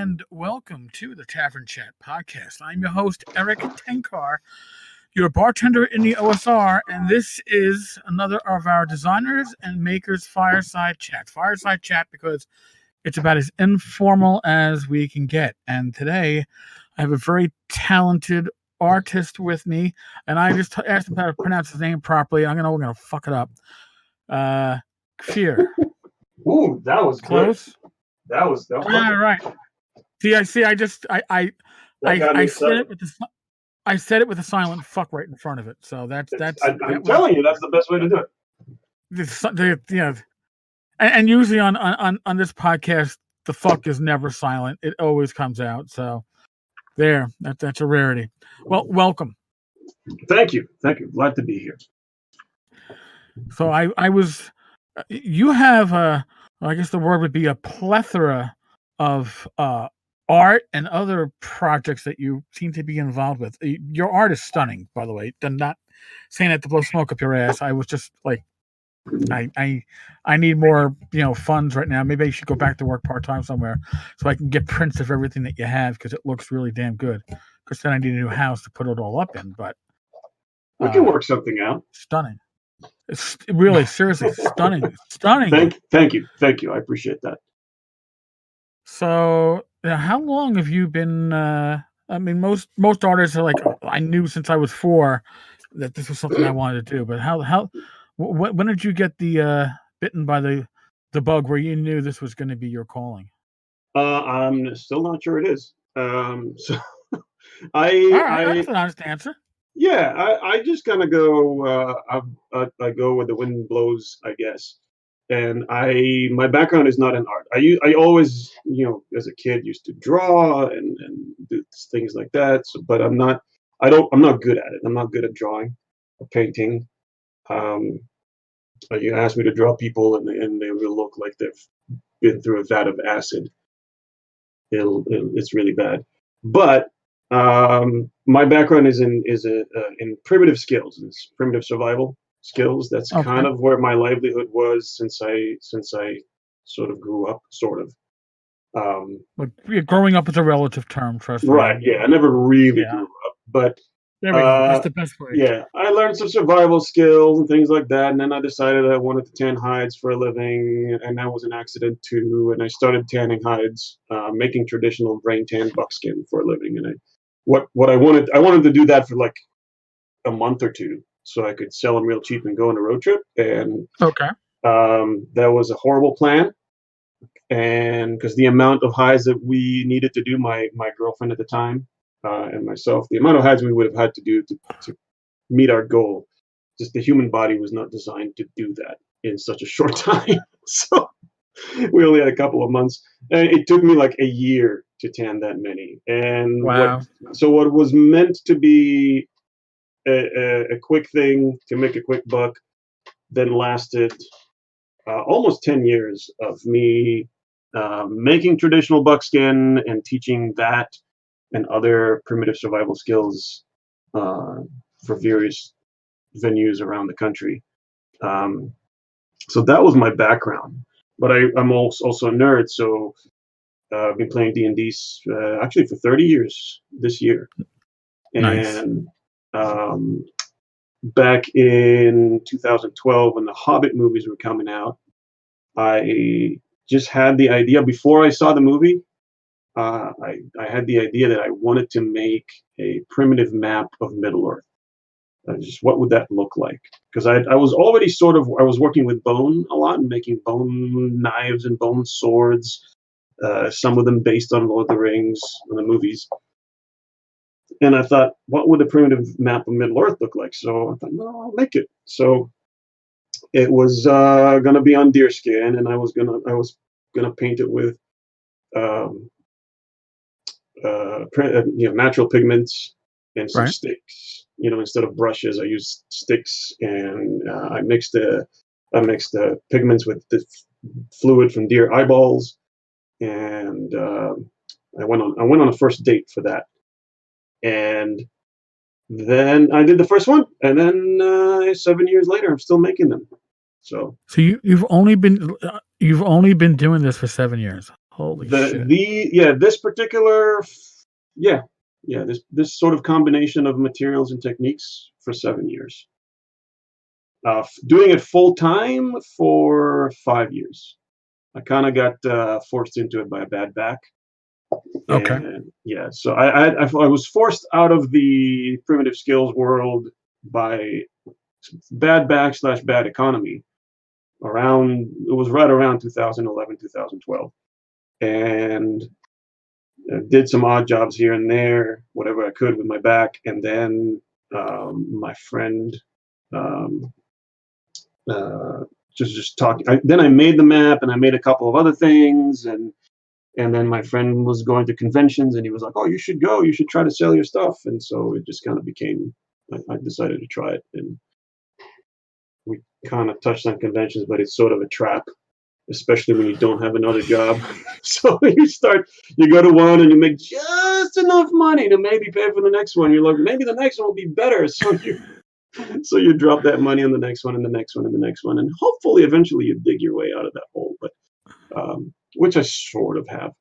and welcome to the Tavern Chat podcast. I'm your host, Eric Tenkar, your bartender in the OSR, and this is another of our designers and makers Fireside Chat. Fireside Chat because it's about as informal as we can get. And today, I have a very talented artist with me, and I just asked him how to pronounce his name properly. we're gonna fuck it up. Kfir. Ooh, that was Close. Good. That was all right. I said it with a silent fuck right in front of it. So that's. I'm telling you, that's the best way to do it. And usually on this podcast, the fuck is never silent. It always comes out. So that's a rarity. Well, welcome. Thank you. Glad to be here. So you have I guess the word would be a plethora of art and other projects that you seem to be involved with. Your art is stunning, by the way. I'm not saying that to blow smoke up your ass. I was just like, I need more, funds right now. Maybe I should go back to work part-time somewhere so I can get prints of everything that you have because it looks really damn good. Because then I need a new house to put it all up in. But we can work something out. Stunning. It's really seriously stunning. Thank you. I appreciate that. So, how long have you been? Most artists are like, I knew since I was 4 that this was something I wanted to do. But when did you get the bitten by the bug where you knew this was going to be your calling? I'm still not sure it is. That's an honest answer. Yeah, I just kind of go. I go where the wind blows, I guess. And my background is not in art. I always, as a kid, used to draw and do things like that. So, but I'm not good at it. I'm not good at drawing or painting. You ask me to draw people, and they will look like they've been through a vat of acid. It's really bad. But my background is in primitive skills, and primitive survival skills. That's okay. Kind of where my livelihood was since I sort of grew up, sort of. But growing up is a relative term, trust me. Right? Yeah, I never really grew up, but there we go. That's the best way. Yeah, I learned some survival skills and things like that, and then I decided I wanted to tan hides for a living, and that was an accident too. And I started tanning hides, making traditional brain tan buckskin for a living, and I wanted to do that for like a month or two so I could sell them real cheap and go on a road trip. And that was a horrible plan. And because the amount of hides that we needed to do, my girlfriend at the time and myself, the amount of hides we would have had to do to meet our goal, just the human body was not designed to do that in such a short time. So we only had a couple of months, and it took me like a year to tan that many. And wow. What was meant to be a quick thing to make a quick buck then lasted almost 10 years of me making traditional buckskin and teaching that and other primitive survival skills for various venues around the country. So that was my background. But I'm also a nerd, so I've been playing D&D actually for 30 years this year. Nice. And back in 2012, when the Hobbit movies were coming out, I just had the idea, before I saw the movie, I had the idea that I wanted to make a primitive map of Middle-earth. Just what would that look like? Because I was already I was working with bone a lot and making bone knives and bone swords, some of them based on Lord of the Rings and the movies. And I thought, what would a primitive map of Middle-earth look like? So I thought, no, I'll make it. So it was going to be on deerskin, and I was gonna paint it with natural pigments and some sticks. Instead of brushes, I used sticks, and I mixed the pigments with the fluid from deer eyeballs, and I went on a first date for that, and then I did the first one, and then 7 years later, I'm still making them. So you've only been doing this for 7 years. Holy shit. This particular this sort of combination of materials and techniques for 7 years. Doing it full time for 5 years. I kind of got forced into it by a bad back. Okay. And yeah, so I was forced out of the primitive skills world by bad back / bad economy. It was right around 2011, 2012, and did some odd jobs here and there, whatever I could with my back, and then my friend just talking. Then I made the map, and I made a couple of other things, and then my friend was going to conventions, and he was like, "Oh, you should go. You should try to sell your stuff." And so it just kind of became. I decided to try it, and we kind of touched on conventions, but it's sort of a trap, especially when you don't have another job. So you go to one and you make just enough money to maybe pay for the next one. You're like, maybe the next one will be better. So you drop that money on the next one and the next one and the next one, and hopefully eventually you dig your way out of that hole. But which I sort of have.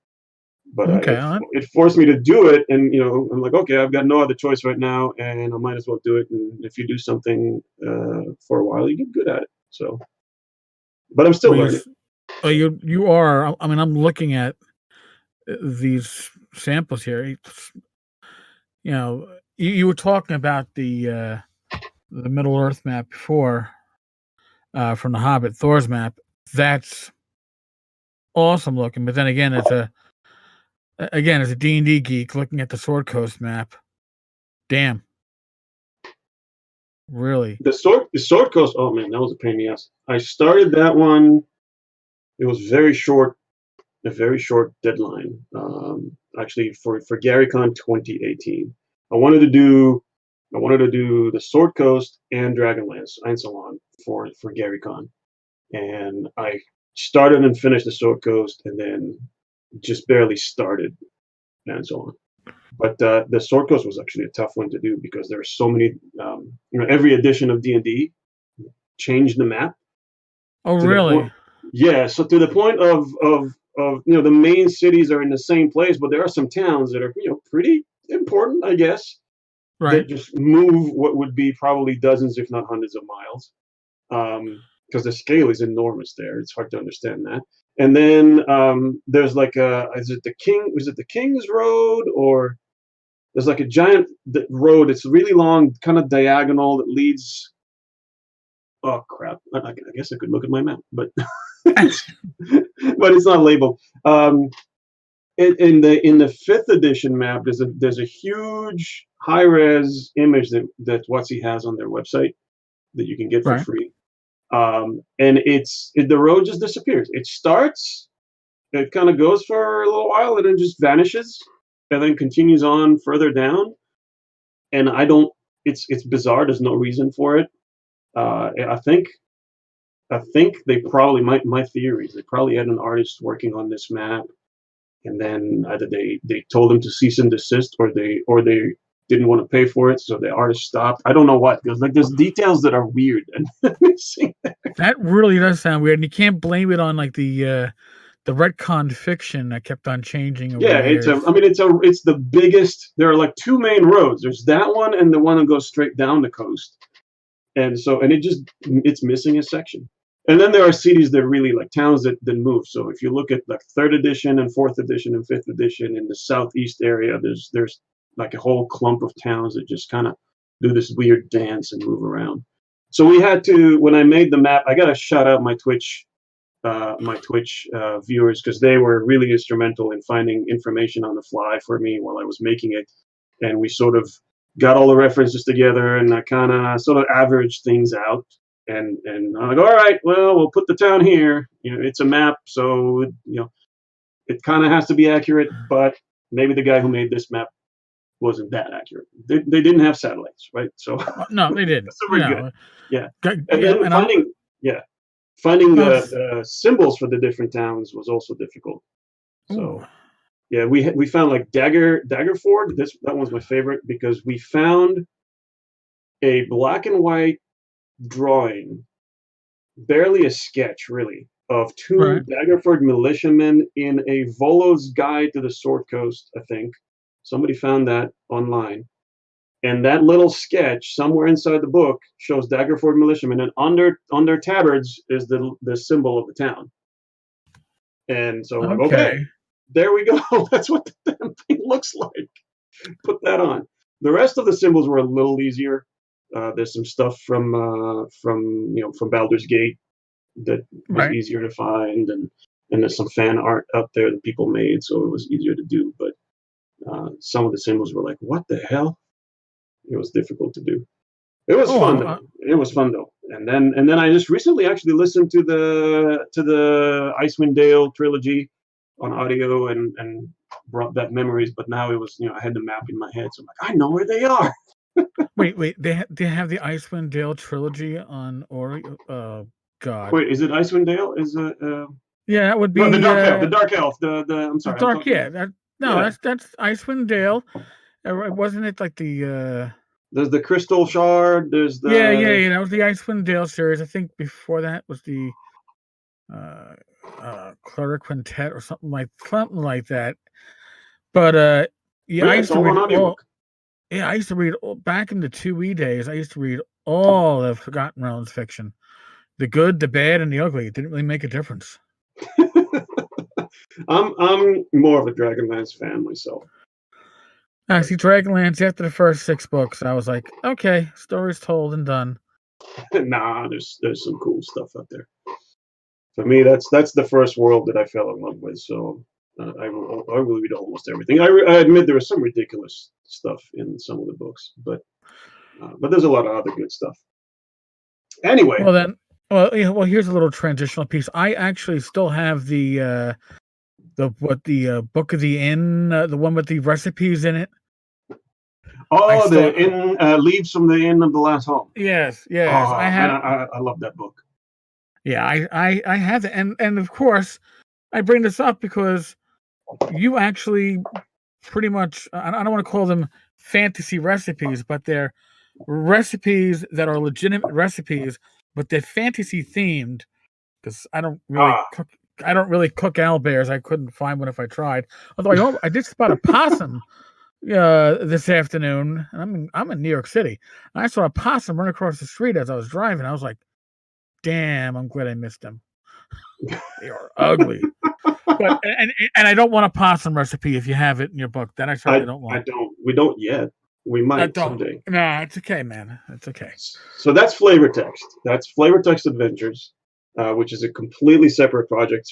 But it forced me to do it, and I'm like, okay, I've got no other choice right now, and I might as well do it. And if you do something for a while, you get good at it. So, but I'm still learning. You are. I mean, I'm looking at these samples here. You were talking about the Middle Earth map before, from the Hobbit, Thor's map. That's awesome looking. But then again, as a D&D geek looking at the Sword Coast map, damn, really. The Sword Coast. Oh man, that was a pain in the ass. I started that one. It was a very short deadline. Actually, for GaryCon 2018, I wanted to do the Sword Coast and Dragonlance Einzelon for GaryCon, and I started and finished the Sword Coast, and then just barely started and so on. But the Sword Coast was actually a tough one to do because there are so many. Every edition of D&D changed the map. Oh, really? Yeah. So to the point of the main cities are in the same place, but there are some towns that are pretty important, I guess. Right. That just move what would be probably dozens, if not hundreds of miles. Because the scale is enormous there. It's hard to understand that. And then there's like is it the King's Road, or there's like a giant road. It's really long, kind of diagonal that leads. Oh crap! I guess I could look at my map, but but it's not labeled. In the 5th edition map, there's a huge high-res image that WotC has on their website that you can get for free. And the road just disappears. It starts, it kind of goes for a little while, and then just vanishes, and then continues on further down. And it's bizarre. There's no reason for it. I think they probably, my theory is they probably had an artist working on this map, and then either they told them to cease and desist, or they didn't want to pay for it, so the artist stopped. I don't know what, because there's details that are weird and missing there. That really does sound weird, and you can't blame it on like the retconned fiction that kept on changing over the years. It's the biggest. There are like 2 main roads. There's that one and the one that goes straight down the coast. And it's missing a section. And then there are cities that really, like towns that move. So if you look at like 3rd edition and 4th edition and 5th edition in the southeast area, there's like a whole clump of towns that just kind of do this weird dance and move around. So we had to, when I made the map, I got to shout out my Twitch viewers, because they were really instrumental in finding information on the fly for me while I was making it. And we sort of got all the references together, and I kind of sort of averaged things out. And I'm like, all right, well, we'll put the town here. It's a map, so it kind of has to be accurate. But maybe the guy who made this map wasn't that accurate. They didn't have satellites, right? So no, they didn't. So we're good. Yeah. And then finding the symbols for the different towns was also difficult. So yeah, we found like Daggerford. That one's my favorite, because we found a black and white drawing, barely a sketch really, of two Right. Daggerford militiamen in a Volo's Guide to the Sword Coast, I think. Somebody found that online. And that little sketch somewhere inside the book shows Daggerford militiamen, and under tabards is the symbol of the town. And so I'm like, okay, Okay. there we go. That's what the damn thing looks like. Put that on. The rest of the symbols were a little easier. There's some stuff from Baldur's Gate that was Right. easier to find, and there's some fan art out there that people made, so it was easier to do. But some of the symbols were like, what the hell? It was difficult to do. It was fun Oh, though. It was fun though. And then I just recently actually listened to the Icewind Dale trilogy on audio and brought back memories. But now it was, I had the map in my head, so I'm like, I know where they are. wait. They have the Icewind Dale trilogy on Ori. God. Wait, is it Icewind Dale? Is it? Yeah, that would be No, the Dark Elf. The Dark Elf. I'm the sorry. I'm Dark. talking. Yeah, Yeah. that's Icewind Dale. Wasn't it like the? There's the Crystal Shard. There's the. Yeah. That was the Icewind Dale series. I think before that was the Clara Quintet or something like that. But yeah, I Yeah, used it's to all read on audiobook. Yeah, I used to read back in the 2E days. I used to read all of Forgotten Realms fiction, the good, the bad, and the ugly. It didn't really make a difference. I'm more of a Dragonlance fan myself. I see Dragonlance after the first 6 books. I was like, okay, story's told and done. Nah, there's some cool stuff out there. For me, that's the first world that I fell in love with. So I will read almost everything. I admit there was some ridiculous stuff in some of the books, but there's a lot of other good stuff. Anyway, Well, here's a little transitional piece. I actually still have the Book of the Inn, the one with the recipes in it. the Inn Leaves from the Inn of the Last Home. Yes, Oh, I have. man, I love that book. Yeah, I have it, and of course, I bring this up because you actually pretty much, I don't want to call them fantasy recipes, but they're recipes that are legitimate recipes, but they're fantasy themed. Because I don't really cook owlbears. I couldn't find one if I tried. Although I did spot a possum this afternoon, and I'm in New York City. I saw a possum run across the street as I was driving. I was like, damn, I'm glad I missed them. They are ugly. But and I don't want a possum recipe if you have it in your book. That I certainly don't want. We don't yet. We might someday. Nah, it's okay, man. It's okay. So that's Flavor Text. That's Flavor Text Adventures, which is a completely separate project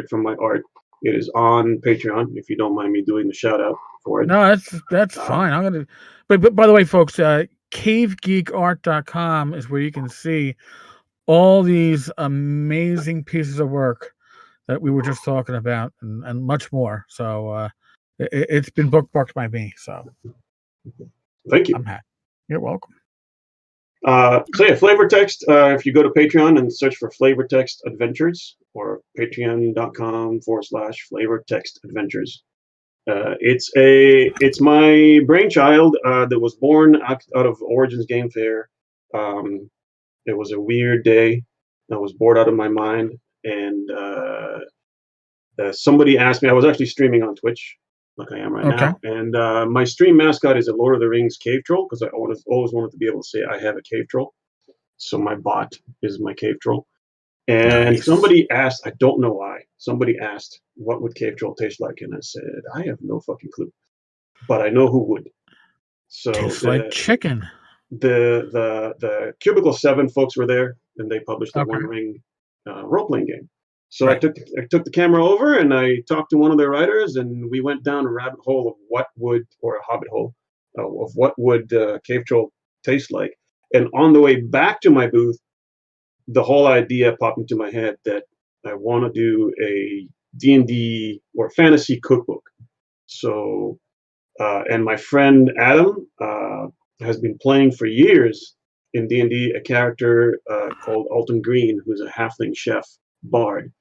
from my art. It is on Patreon. If you don't mind me doing the shout out for it. No, that's fine. I'm gonna. But by the way, folks, CaveGeekArt.com is where you can see all these amazing pieces of work that we were just talking about, and much more. So it's been bookmarked by me. So thank you. I'm happy. You're welcome. So yeah, Flavor Text. If you go to Patreon and search for Flavor Text Adventures or patreon.com/Flavor Text Adventures, it's my brainchild that was born out of Origins Game Fair. It was a weird day. I was bored out of my mind, and somebody asked me. I was actually streaming on Twitch, like I am right now, and my stream mascot is a Lord of the Rings cave troll because I always wanted to be able to say I have a cave troll. So my bot is my cave troll. And somebody asked, I don't know why, somebody asked, what would cave troll taste like? And I said, I have no fucking clue, but I know who would. So tastes like chicken. The Cubicle 7 folks were there, and they published a One Ring role-playing game. So I took the camera over, and I talked to one of their writers, and we went down a rabbit hole of a hobbit hole, of what would cave troll taste like. And on the way back to my booth, the whole idea popped into my head that I want to do a D&D or fantasy cookbook. So, and my friend Adam has been playing for years in D&D a character called Alton Green, who's a halfling chef bard.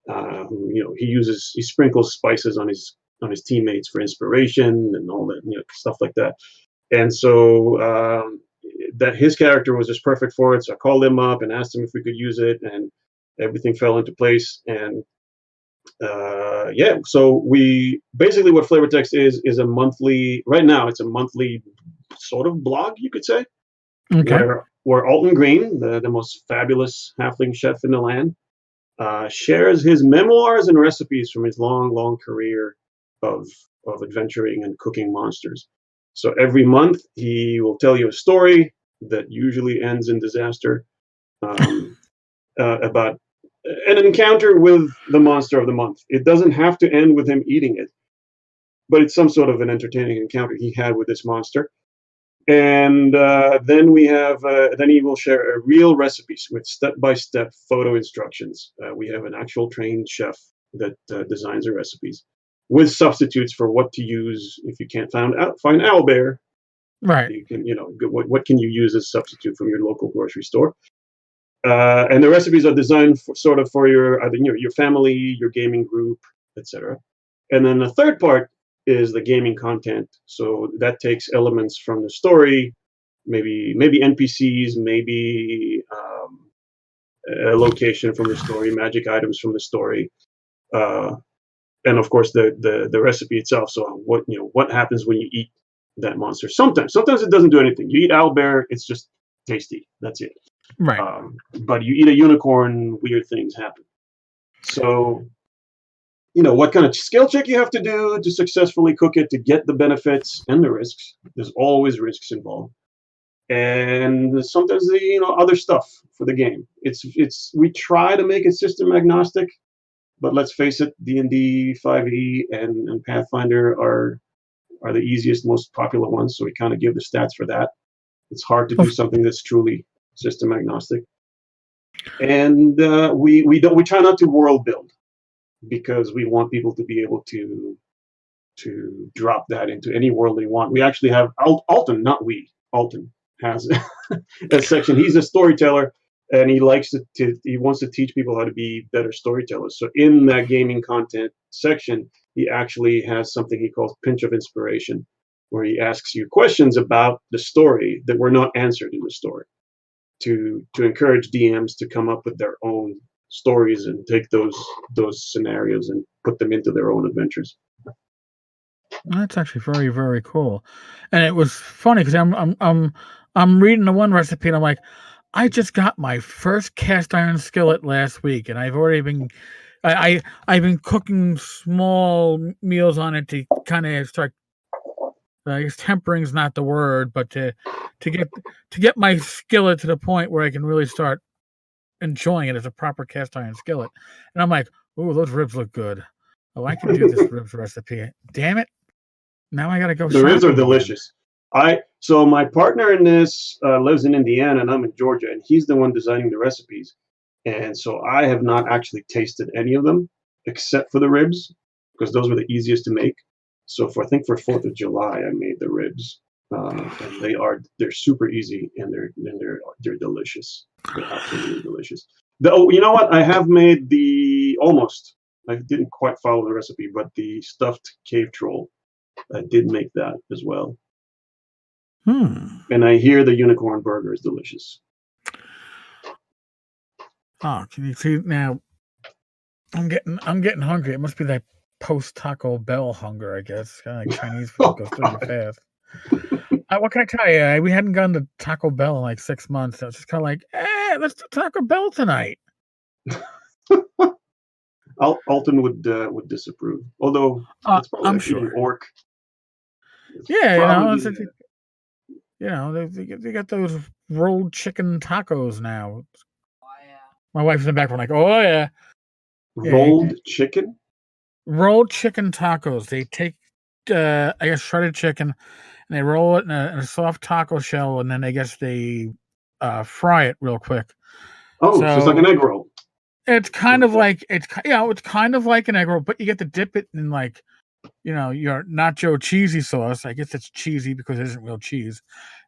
Who he sprinkles spices on his teammates for inspiration and all that stuff like that. And so that his character was just perfect for it. So I called him up and asked him if we could use it, and everything fell into place, and so we basically what Flavor Text is a monthly. Right now, it's a monthly sort of blog, you could say, Okay. where Alton Green, the most fabulous halfling chef in the land, shares his memoirs and recipes from his long career of adventuring and cooking monsters. So every month he will tell you a story that usually ends in disaster, about an encounter with the monster of the month. It doesn't have to end with him eating it, but it's some sort of an entertaining encounter he had with this monster. And then he will share real recipes with step-by-step photo instructions. We have an actual trained chef that designs the recipes with substitutes for what to use if you can't find owlbear. Right. You can, what can you use as substitute from your local grocery store? And the recipes are designed for your family, your gaming group, etc. And then the third part is the gaming content. So that takes elements from the story, maybe NPCs, maybe a location from the story, magic items from the story, and of course the recipe itself. So what happens when you eat that monster? Sometimes it doesn't do anything. You eat owlbear, it's just tasty. That's it. Right. But you eat a unicorn, weird things happen. So, what kind of skill check you have to do to successfully cook it to get the benefits and the risks. There's always risks involved. And sometimes the other stuff for the game. We try to make it system agnostic, but let's face it, D&D, 5e, and Pathfinder are the easiest, most popular ones. So we kind of give the stats for that. It's hard to do something that's truly system agnostic. And we try not to world build, because we want people to be able to drop that into any world they want. We actually have Alton, not we. Alton has a section. He's a storyteller, and he wants to teach people how to be better storytellers. So in that gaming content section, he actually has something he calls pinch of inspiration, where he asks you questions about the story that were not answered in the story, to encourage DMs to come up with their own stories and take those scenarios and put them into their own adventures. That's actually very, very cool. And it was funny because I'm reading the one recipe and I'm like, I just got my first cast iron skillet last week, and I've already been I've been cooking small meals on it to kind of start. I guess tempering's not the word, but to get my skillet to the point where I can really start enjoying it as a proper cast iron skillet. And I'm like, "Ooh, those ribs look good. Oh, I can do this ribs recipe. Damn it! Now I gotta go." The ribs are shopping again. delicious. So my partner in this lives in Indiana, and I'm in Georgia, and he's the one designing the recipes. And so I have not actually tasted any of them except for the ribs, because those were the easiest to make. So I think for 4th of July, I made the ribs, and they're super easy, and they're delicious. They're absolutely delicious. You know what? I have made I didn't quite follow the recipe, but the stuffed cave troll, I did make that as well. And I hear the unicorn burger is delicious. Oh, can you see now? I'm getting hungry. It must be that post Taco Bell hunger, I guess. Kind of like Chinese food goes through you fast. What can I tell you? We hadn't gone to Taco Bell in like 6 months. So it's just kind of like, let's do Taco Bell tonight. Alton would disapprove, although it's probably I'm sure. orc. Yeah, they got those rolled chicken tacos now. Oh yeah. My wife's in the background like, oh yeah. Rolled chicken? Rolled chicken tacos. They take, I guess, shredded chicken, and they roll it in a soft taco shell, and then I guess they fry it real quick. Oh, so it's like an egg roll. It's kind of like it's kind of like an egg roll, but you get to dip it in like, your nacho cheesy sauce. I guess it's cheesy because it isn't real cheese,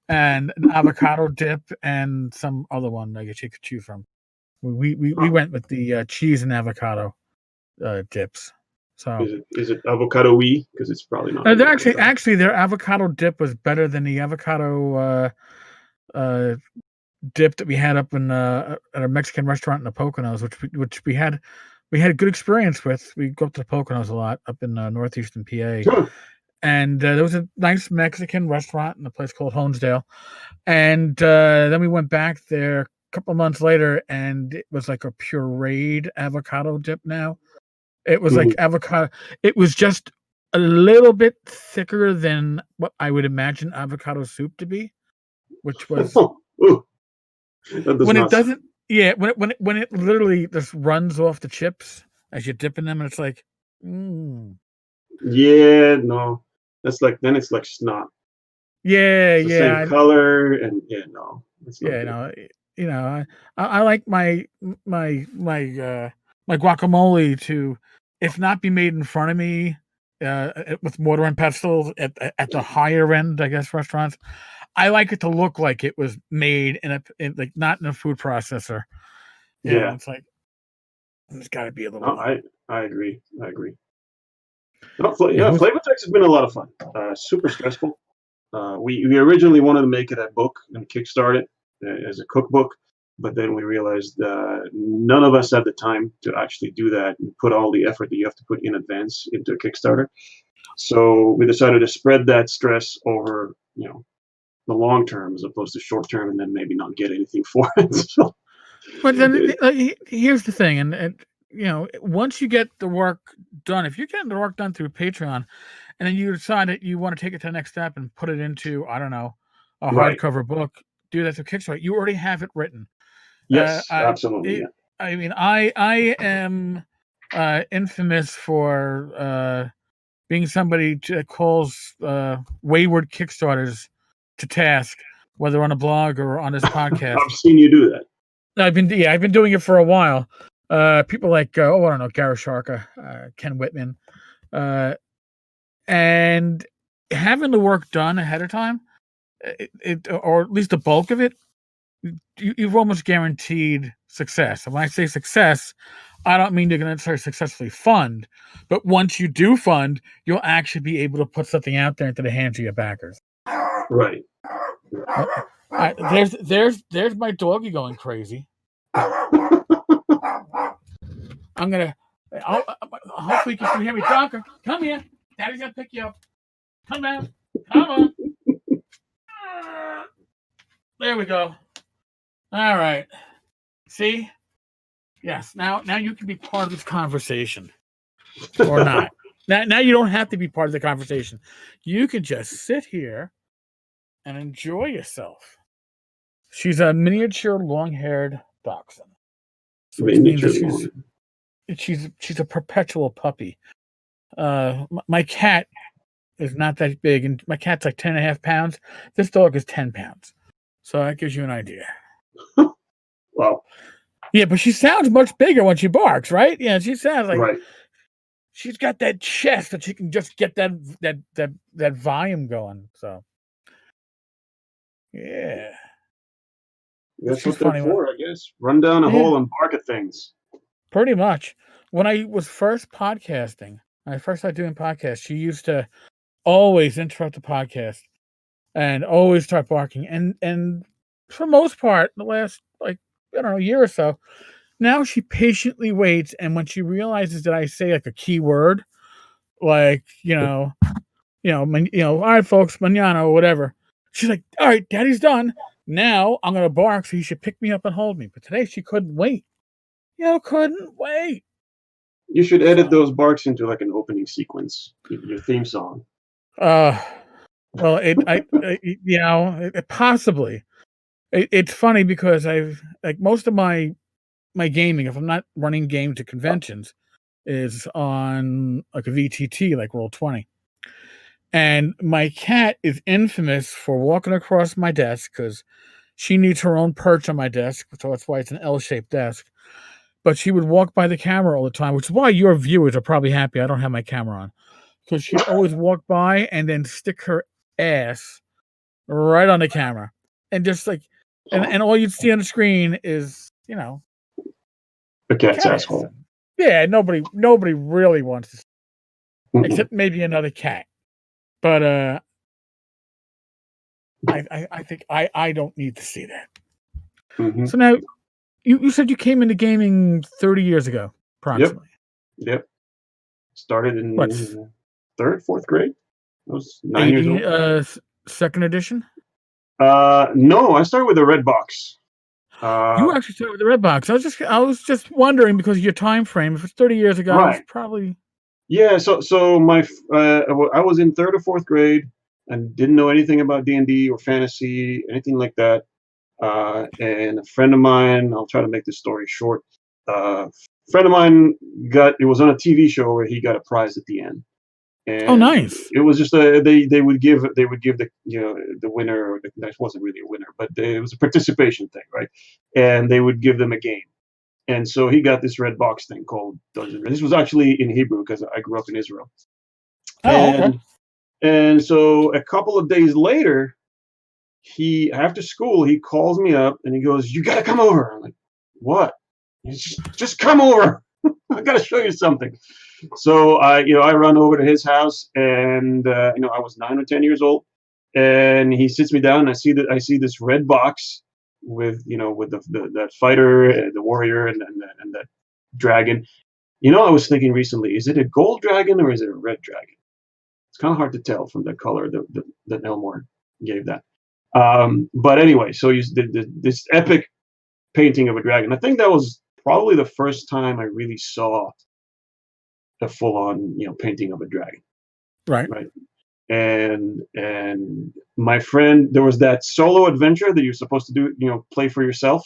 and an avocado dip, and some other one I guess you could choose from. We went with the cheese and avocado dips. So is it avocado-y? Because it's probably not. Actually, their avocado dip was better than the avocado dip that we had up in at a Mexican restaurant in the Poconos, which we had a good experience with. We go up to the Poconos a lot up in northeastern PA, Sure. and there was a nice Mexican restaurant in a place called Honesdale, and then we went back there a couple of months later, and it was like a pureed avocado dip. Now it was like avocado. It was just a little bit thicker than what I would imagine avocado soup to be, which was Ooh, that does when it not sound. doesn't. Yeah, when it literally just runs off the chips as you're dipping them, and it's like, Yeah, no. Then it's like snot. yeah, It's the same yeah, color, and yeah, no, it's not yeah. good. No, I like my my guacamole to, if not be made in front of me, with mortar and pestle at the higher end, I guess, restaurants. I like it to look like it was made in like not in a food processor. Yeah, It's like there's got to be a no, little. I agree. I agree. No, Yeah, who's Flavor Text has been a lot of fun. Super stressful. We originally wanted to make it a book and kickstart it as a cookbook, but then we realized none of us had the time to actually do that and put all the effort that you have to put in advance into a Kickstarter. So we decided to spread that stress over, the long term as opposed to short term, and then maybe not get anything for it. So, But then here's the thing, and once you get the work done, if you're getting the work done through Patreon, and then you decide that you want to take it to the next step and put it into, I don't know, a right. hardcover book, do that through Kickstarter. You already have it written. Yes, I, absolutely. it, Yeah. I mean, I am infamous for being somebody that calls wayward Kickstarters to task, whether on a blog or on this podcast. I've seen you do that. I've been doing it for a while. People like I don't know, Gareth Sharka, Ken Whitman, and having the work done ahead of time, or at least the bulk of it, you've almost guaranteed success. And when I say success, I don't mean you're going to necessarily successfully fund, but once you do fund, you'll actually be able to put something out there into the hands of your backers. Right. There's my doggy going crazy. I'm gonna. Hopefully, you can hear me talking. Come here, Daddy's gonna pick you up. Come on, come on. There we go. All right. See? Yes. Now you can be part of this conversation, or not. Now you don't have to be part of the conversation. You can just sit here and enjoy yourself. She's a miniature long-haired dachshund, so which means that she's a perpetual puppy. My cat is not that big, and my cat's like 10.5 pounds. This dog is 10 pounds, so that gives you an idea. Wow. Yeah, but she sounds much bigger when she barks, right? Yeah, she sounds like Right. she's got that chest that she can just get that volume going. So, yeah, That's she's what they're funny. for, I guess. Run down a Yeah, hole and bark at things. pretty much. When I was first podcasting, when I first started doing podcasts, she used to always interrupt the podcast and always start barking. And for the most part, the last year or so, now she patiently waits, and when she realizes that I say like a key word, like all right, folks, mañana or whatever, she's like, all right, Daddy's done. Now I'm gonna bark, so you should pick me up and hold me. But today she couldn't wait. Couldn't wait. You should edit So, those barks into like an opening sequence, your theme song. well, possibly. It's funny because I've most of my gaming, if I'm not running game to conventions, is on like a VTT, like Roll20. And my cat is infamous for walking across my desk because she needs her own perch on my desk, so that's why it's an L-shaped desk. But she would walk by the camera all the time, which is why your viewers are probably happy I don't have my camera on, because she'd always walk by and then stick her ass right on the camera, and just like, and all you'd see on the screen is The cat's cat ass. asshole. Yeah, nobody really wants to see, except maybe another cat. But I think I don't need to see that. Hmm. So now you said you came into gaming 30 years ago, Yep. approximately. Yep. Started What's in third, fourth grade. I was 9 years 80 old. second edition? No, I started with a red box. You actually started with the red box. I was just wondering because your time frame. If it's 30 years ago, I was Right. probably Yeah. So I was in third or fourth grade and didn't know anything about D&D or fantasy, anything like that. And a friend of mine, I'll try to make this story short. Friend of mine it was on a TV show where he got a prize at the end. oh And nice. it was just they would give the the winner, or that wasn't really a winner, but it was a participation thing, right? And they would give them a game. And so he got this red box thing called Dungeon. This was actually in Hebrew because I grew up in Israel. Oh okay. And so a couple of days later, he after school he calls me up and he goes, "You gotta come over." I'm like, "What?" He's just come over. I gotta show you something. So I run over to his house, and I was 9 or 10 years old, and he sits me down, and I see this red box with with that fighter, the warrior, and that dragon. I was thinking recently, is it a gold dragon or is it a red dragon? It's kind of hard to tell from the color that Elmore gave that. But anyway, so you did this epic painting of a dragon. I think that was probably the first time I really saw a full-on painting of a dragon, Right. right? And my friend, there was that solo adventure that you're supposed to do, play for yourself,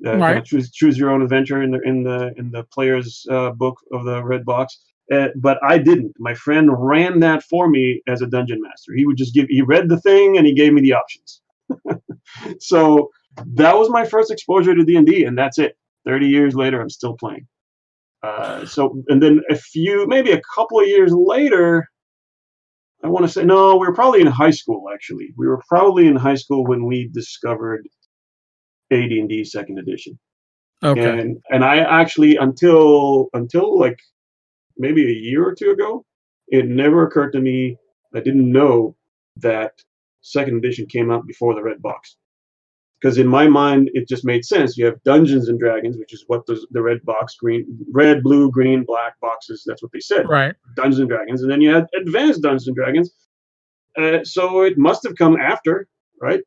kind Right. of choose your own adventure in the player's book of the red box. But I didn't. My friend ran that for me as a dungeon master. He read the thing and he gave me the options. So that was my first exposure to D&D, and that's it. 30 years later, I'm still playing. And then maybe a couple of years later, I want to say, no, we were probably in high school, actually. We were probably in high school when we discovered AD&D second edition. Okay. And I actually, until like maybe a year or two ago, it never occurred to me, I didn't know that second edition came out before the red box. Because in my mind, it just made sense. You have Dungeons and Dragons, which is what the red, blue, green, black boxes. That's what they said. Right. Dungeons and Dragons, and then you had Advanced Dungeons and Dragons. So it must have come after, right?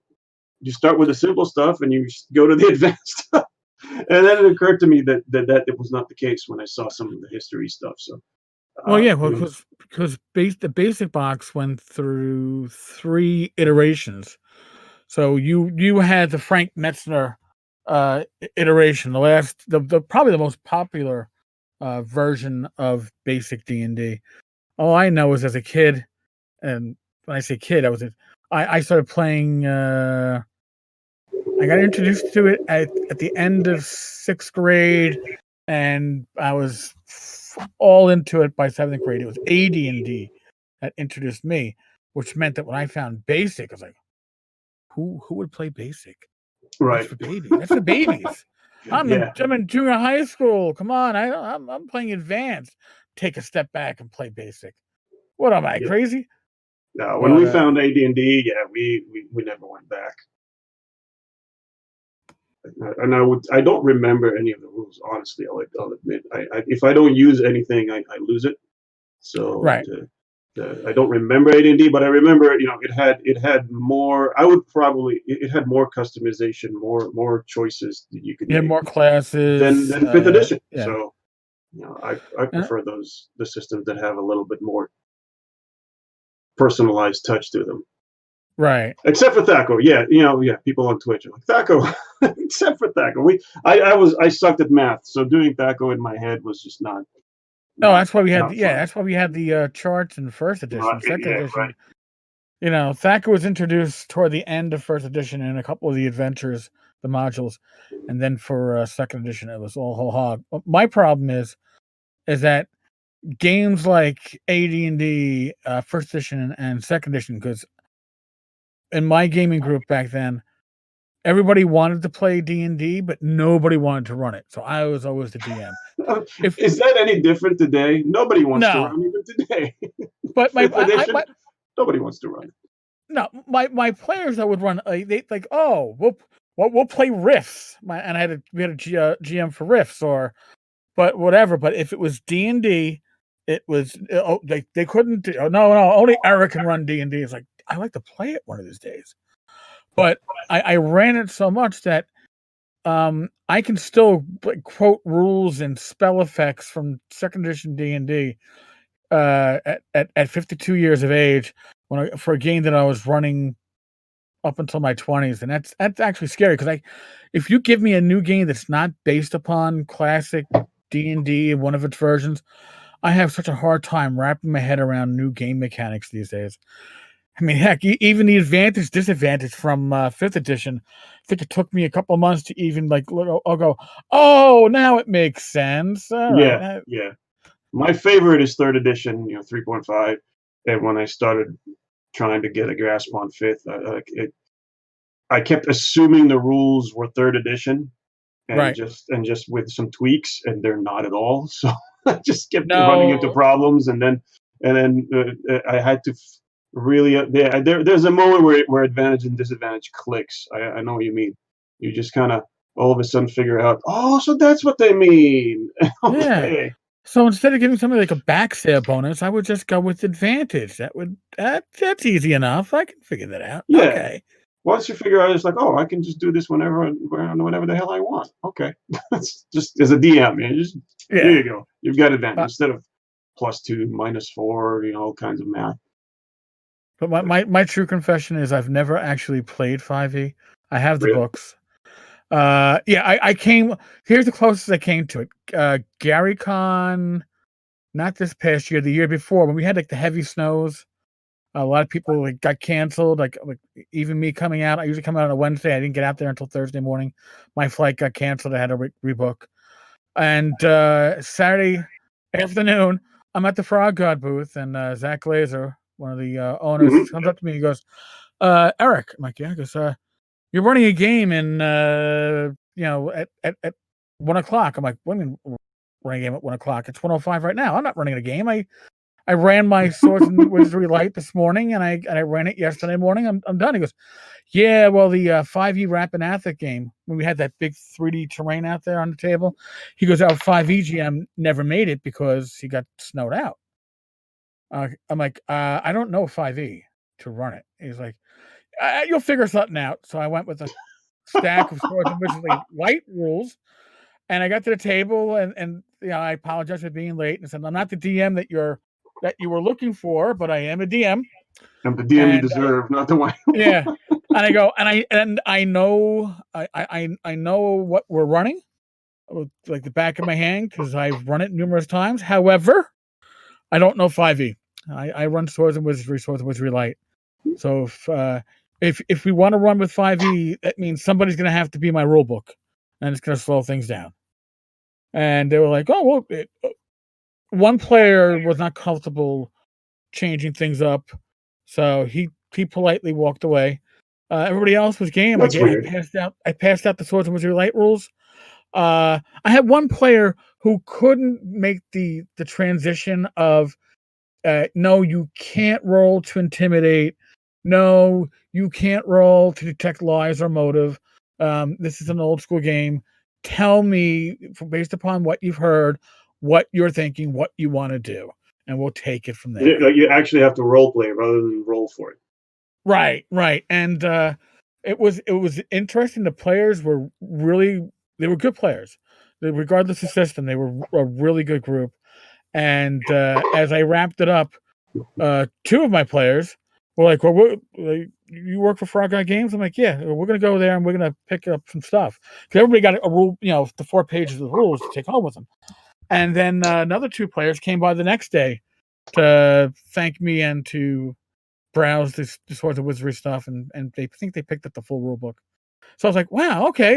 You start with the simple stuff, and you go to the advanced stuff. And then it occurred to me that it was not the case when I saw some of the history stuff. So, Well, yeah, well, because the basic box went through 3 iterations. So you had the Frank Metzner iteration, the probably the most popular version of basic D&D. All I know is as a kid, and when I say kid, I started playing. I got introduced to it at the end of 6th grade, and I was all into it by 7th grade. It was AD&D that introduced me, which meant that when I found Basic, I was like, who would play Basic? That's right. for babies. That's for babies. Yeah. I'm in junior high school. Come on, I'm playing advanced. Take a step back and play Basic. What am I Yeah. crazy? No, when But we found AD&D, yeah, we never went back. And I don't remember any of the rules, honestly. I'll admit. If I don't use anything, I lose it. So right, I don't remember AD&D, but I remember it had more. I would probably it had more customization, more choices that you could you have make more classes. than fifth edition. Yeah, So I Uh, prefer the systems that have a little bit more personalized touch to them. right. Except for Thaco, yeah, people on Twitch are like Thaco. Except for Thaco, I sucked at math, so doing Thaco in my head was just not No, not that's why we had not fun. that's why we had the charts in first edition. Second Yeah, right. edition, Thacker was introduced toward the end of first edition in a couple of the adventures, the modules, and then for second edition, it was all whole hog. My problem is that games like AD&D, first edition and second edition, because in my gaming group back then, everybody wanted to play D&D, but nobody wanted to run it. So I was always the DM. If Is that any different today? Nobody wants to no, run even today. but Fifth edition, nobody wants to run. no, my players that would run, they like, oh, we'll play riffs. And we had a GM for riffs but whatever. But if it was D&D, it was they couldn't do. Oh, no, only Eric can run D&D. It's like I like to play it one of these days, but I ran it so much that I can still quote rules and spell effects from second edition D&D at 52 years of age for a game that I was running up until my 20s, and that's actually scary because if you give me a new game that's not based upon classic D&D and one of its versions, I have such a hard time wrapping my head around new game mechanics these days. I mean, heck, even the advantage disadvantage from 5th edition, I think it took me a couple of months to even I'll go, oh, now it makes sense. All right. Yeah. My favorite is 3rd edition, 3.5, and when I started trying to get a grasp on 5th, I kept assuming the rules were 3rd edition, and Right. just with some tweaks, and they're not at all. So I just kept running into problems, and then I had to really there's a moment where advantage and disadvantage clicks. I know what you mean. You just kind of all of a sudden figure out, oh, so that's what they mean. Okay. Yeah. So instead of giving somebody like a backstab bonus, I would just go with advantage. That's easy enough. I can figure that out. Yeah. Okay. Once you figure out, it's like, oh, I can just do this whenever the hell I want. Okay. just as a DM, here you go. You've got advantage instead of +2, -4, all kinds of math. But my true confession is I've never actually played 5e. I have the books. I came. Here's the closest I came to it. Gary Con, not this past year, the year before, when we had like the heavy snows. A lot of people got canceled. Like even me coming out. I usually come out on a Wednesday. I didn't get out there until Thursday morning. My flight got canceled. I had to rebook. And Saturday afternoon, I'm at the Frog God booth, and Zach Glazer, one of the owners, comes up to me. He goes, "Eric," I'm like, "Yeah." He goes, "You're running a game in at 1:00." I'm like, "What do you mean running a game at 1:00? It's 1:05 right now. I'm not running a game. I ran my Swords and Wizardry Light this morning, and I ran it yesterday morning. I'm done." He goes, "Yeah, well, the 5e Rappahatha game, when we had that big 3D terrain out there on the table," he goes, "our 5e GM never made it because he got snowed out." I'm like, "I don't know 5e to run it." He's like, "You'll figure something out." So I went with a stack of Swords and Wizardry Light rules, and I got to the table, and I apologize for being late, and said, "I'm not the DM that you were looking for, but I am a DM. I'm the DM you deserve, not the one." Yeah, and I go, and I know I know what we're running, like the back of my hand, because I've run it numerous times. However, I don't know 5e. I run Swords and Wizardry Light. So if we want to run with 5e, that means somebody's going to have to be my rule book, and it's going to slow things down. And they were like, "Oh, well," one player was not comfortable changing things up, so he politely walked away. Everybody else was game. That's weird. I passed out the Swords and Wizardry Light rules. I had one player who couldn't make the transition of no, you can't roll to intimidate. No, you can't roll to detect lies or motive. This is an old school game. Tell me, based upon what you've heard, what you're thinking, what you want to do, and we'll take it from there. Like you actually have to role play rather than roll for it. Right. And it was interesting. The players were they were good players. Regardless of system, they were a really good group. And as I wrapped it up, two of my players were like, "Well, you work for Frog Eye Games?" I'm like, "Yeah, we're going to go there and we're going to pick up some stuff." Because everybody got a rule, the 4 pages of the rules to take home with them. And then another 2 players came by the next day to thank me and to browse the Swords and Wizardry stuff, and they think they picked up the full rule book. So I was like, "Wow, okay,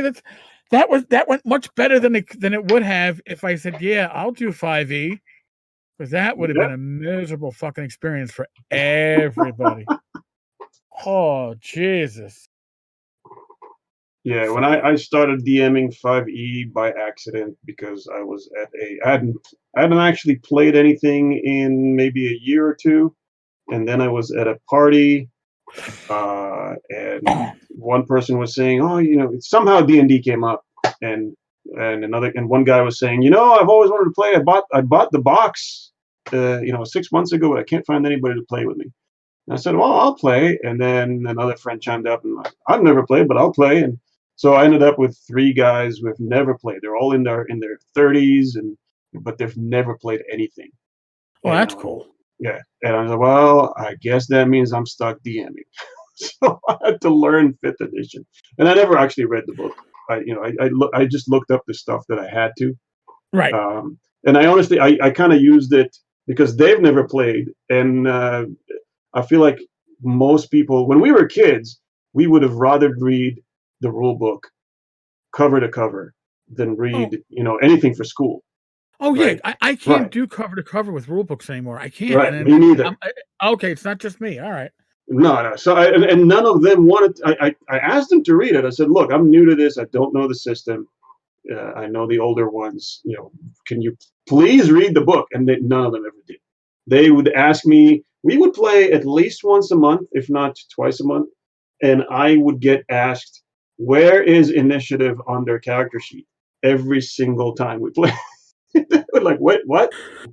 that went much better than it would have if I said, yeah, I'll do 5e." Because that would have been a miserable fucking experience for everybody. Oh, Jesus. Yeah, when I started DMing 5e by accident because I was I hadn't actually played anything in maybe a year or two, and then I was at a party And one person was saying, "Oh, somehow D&D came up, and one guy was saying, I've always wanted to play. I bought the box, 6 months ago, but I can't find anybody to play with me." And I said, "Well, I'll play." And then another friend chimed up and like, "I've never played, but I'll play." And so I ended up with three guys who have never played. They're all in their 30s, but they've never played anything. Well, And that's cool. Yeah, and I was like, "Well, I guess that means I'm stuck DMing." So I had to learn 5th edition, and I never actually read the book. I just looked up the stuff that I had to. Right. And I honestly, I kind of used it because they've never played, and I feel like most people, when we were kids, we would have rather read the rule book cover to cover than read, anything for school. Oh yeah, Right. I can't Right. do cover to cover with rule books anymore. I can't. Right. Me neither. Okay, it's not just me. All right. No. So and none of them wanted. I asked them to read it. I said, "Look, I'm new to this. I don't know the system. I know the older ones. Can you please read the book?" And none of them ever did. They would ask me. We would play at least once a month, if not twice a month, and I would get asked, "Where is initiative on their character sheet?" Every single time we play. We're like, "Wait,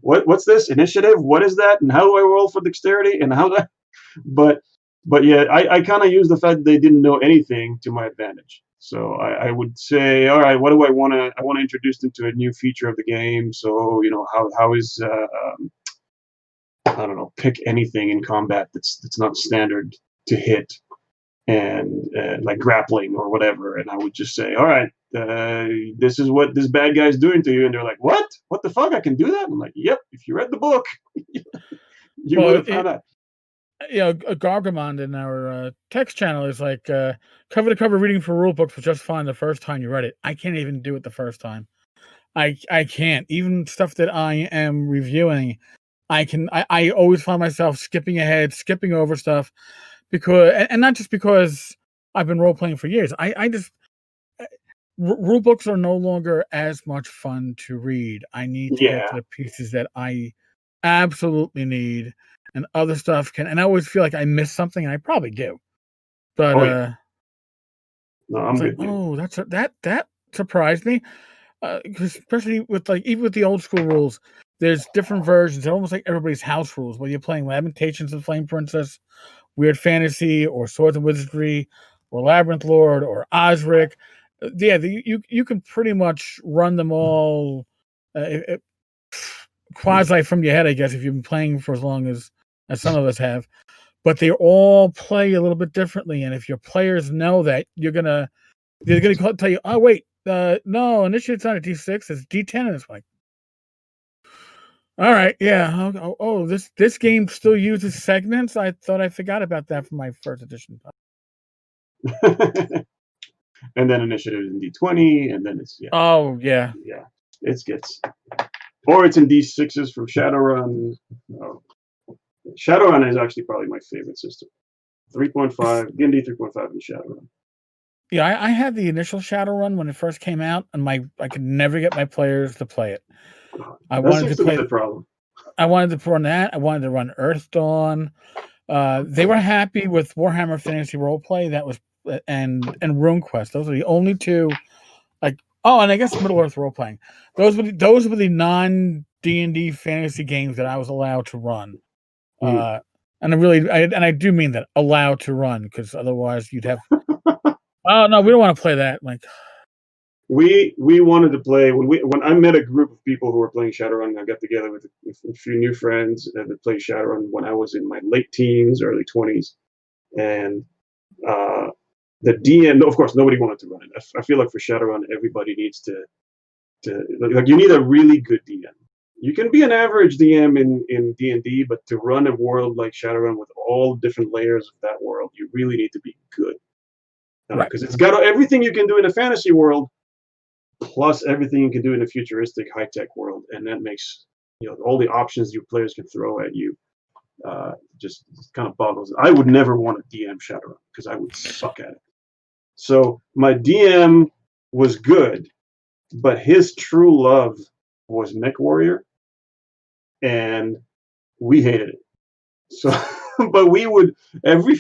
what's this initiative? What is that? And how do I roll for dexterity? And how that?" But yeah, I kind of use the fact that they didn't know anything to my advantage. So I would say, all right, what do I want to? I want to introduce them to a new feature of the game. So how is I don't know, pick anything in combat that's not standard to hit, and like grappling or whatever. And I would just say, all right, this is what this bad guy's doing to you. And they're like, what the fuck? I can do that? I'm like, yep. If you read the book, you would have found out. Gargamond in our text channel is like cover to cover reading for rule books was just fine the first time you read it. I can't even do it the first time. I can't. Even stuff that I am reviewing, I always find myself skipping ahead, skipping over stuff because, and not just because I've been role playing for years. I just rule books are no longer as much fun to read. I need to get to the pieces that I absolutely need, and other stuff can. And I always feel like I miss something, and I probably do. But no, I'm good. That surprised me, especially with even with the old school rules. There's different versions. They're almost like everybody's house rules. Whether you're playing Lamentations of Flame Princess, Weird Fantasy, or Swords and Wizardry, or Labyrinth Lord, or Osric. You can pretty much run them all quasi from your head, I guess, if you've been playing for as long as some of us have. But they all play a little bit differently, and if your players know that, they're gonna tell you, "Oh wait, no, initially it's not a D6, it's D10," and it's like, all right, yeah. Oh, this game still uses segments. I thought I forgot about that from my first edition. And then initiative is in D20, and then it's Oh yeah. It gets, or it's in D6s from Shadowrun. Oh. Shadowrun is actually probably my favorite system. 3.5 D&D 3.5 in Shadowrun. Yeah, I had the initial Shadowrun when it first came out, and I could never get my players to play it. That seems to be the problem. I wanted to run that. I wanted to run Earthdawn. They were happy with Warhammer Fantasy Roleplay. That was and RuneQuest. Those are the only two. And I guess Middle Earth role playing. Those were the non D&D fantasy games that I was allowed to run. And I do mean that, allowed to run, because otherwise you'd have. Oh no, we don't want to play that. Like, we wanted to play when I met a group of people who were playing Shadowrun. I got together with a few new friends that played Shadowrun when I was in my late teens, early 20s, and the DM. Of course, nobody wanted to run it. I feel like for Shadowrun, everybody needs to like, you need a really good DM. You can be an average DM in D&D, but to run a world like Shadowrun with all different layers of that world, you really need to be good. Because it's got everything you can do in a fantasy world, plus everything you can do in a futuristic high-tech world, and that makes all the options your players can throw at you just kind of boggles. I would never want to DM Shadowrun because I would suck at it. So my DM was good, but his true love was Mech Warrior, and we hated it. So but we would every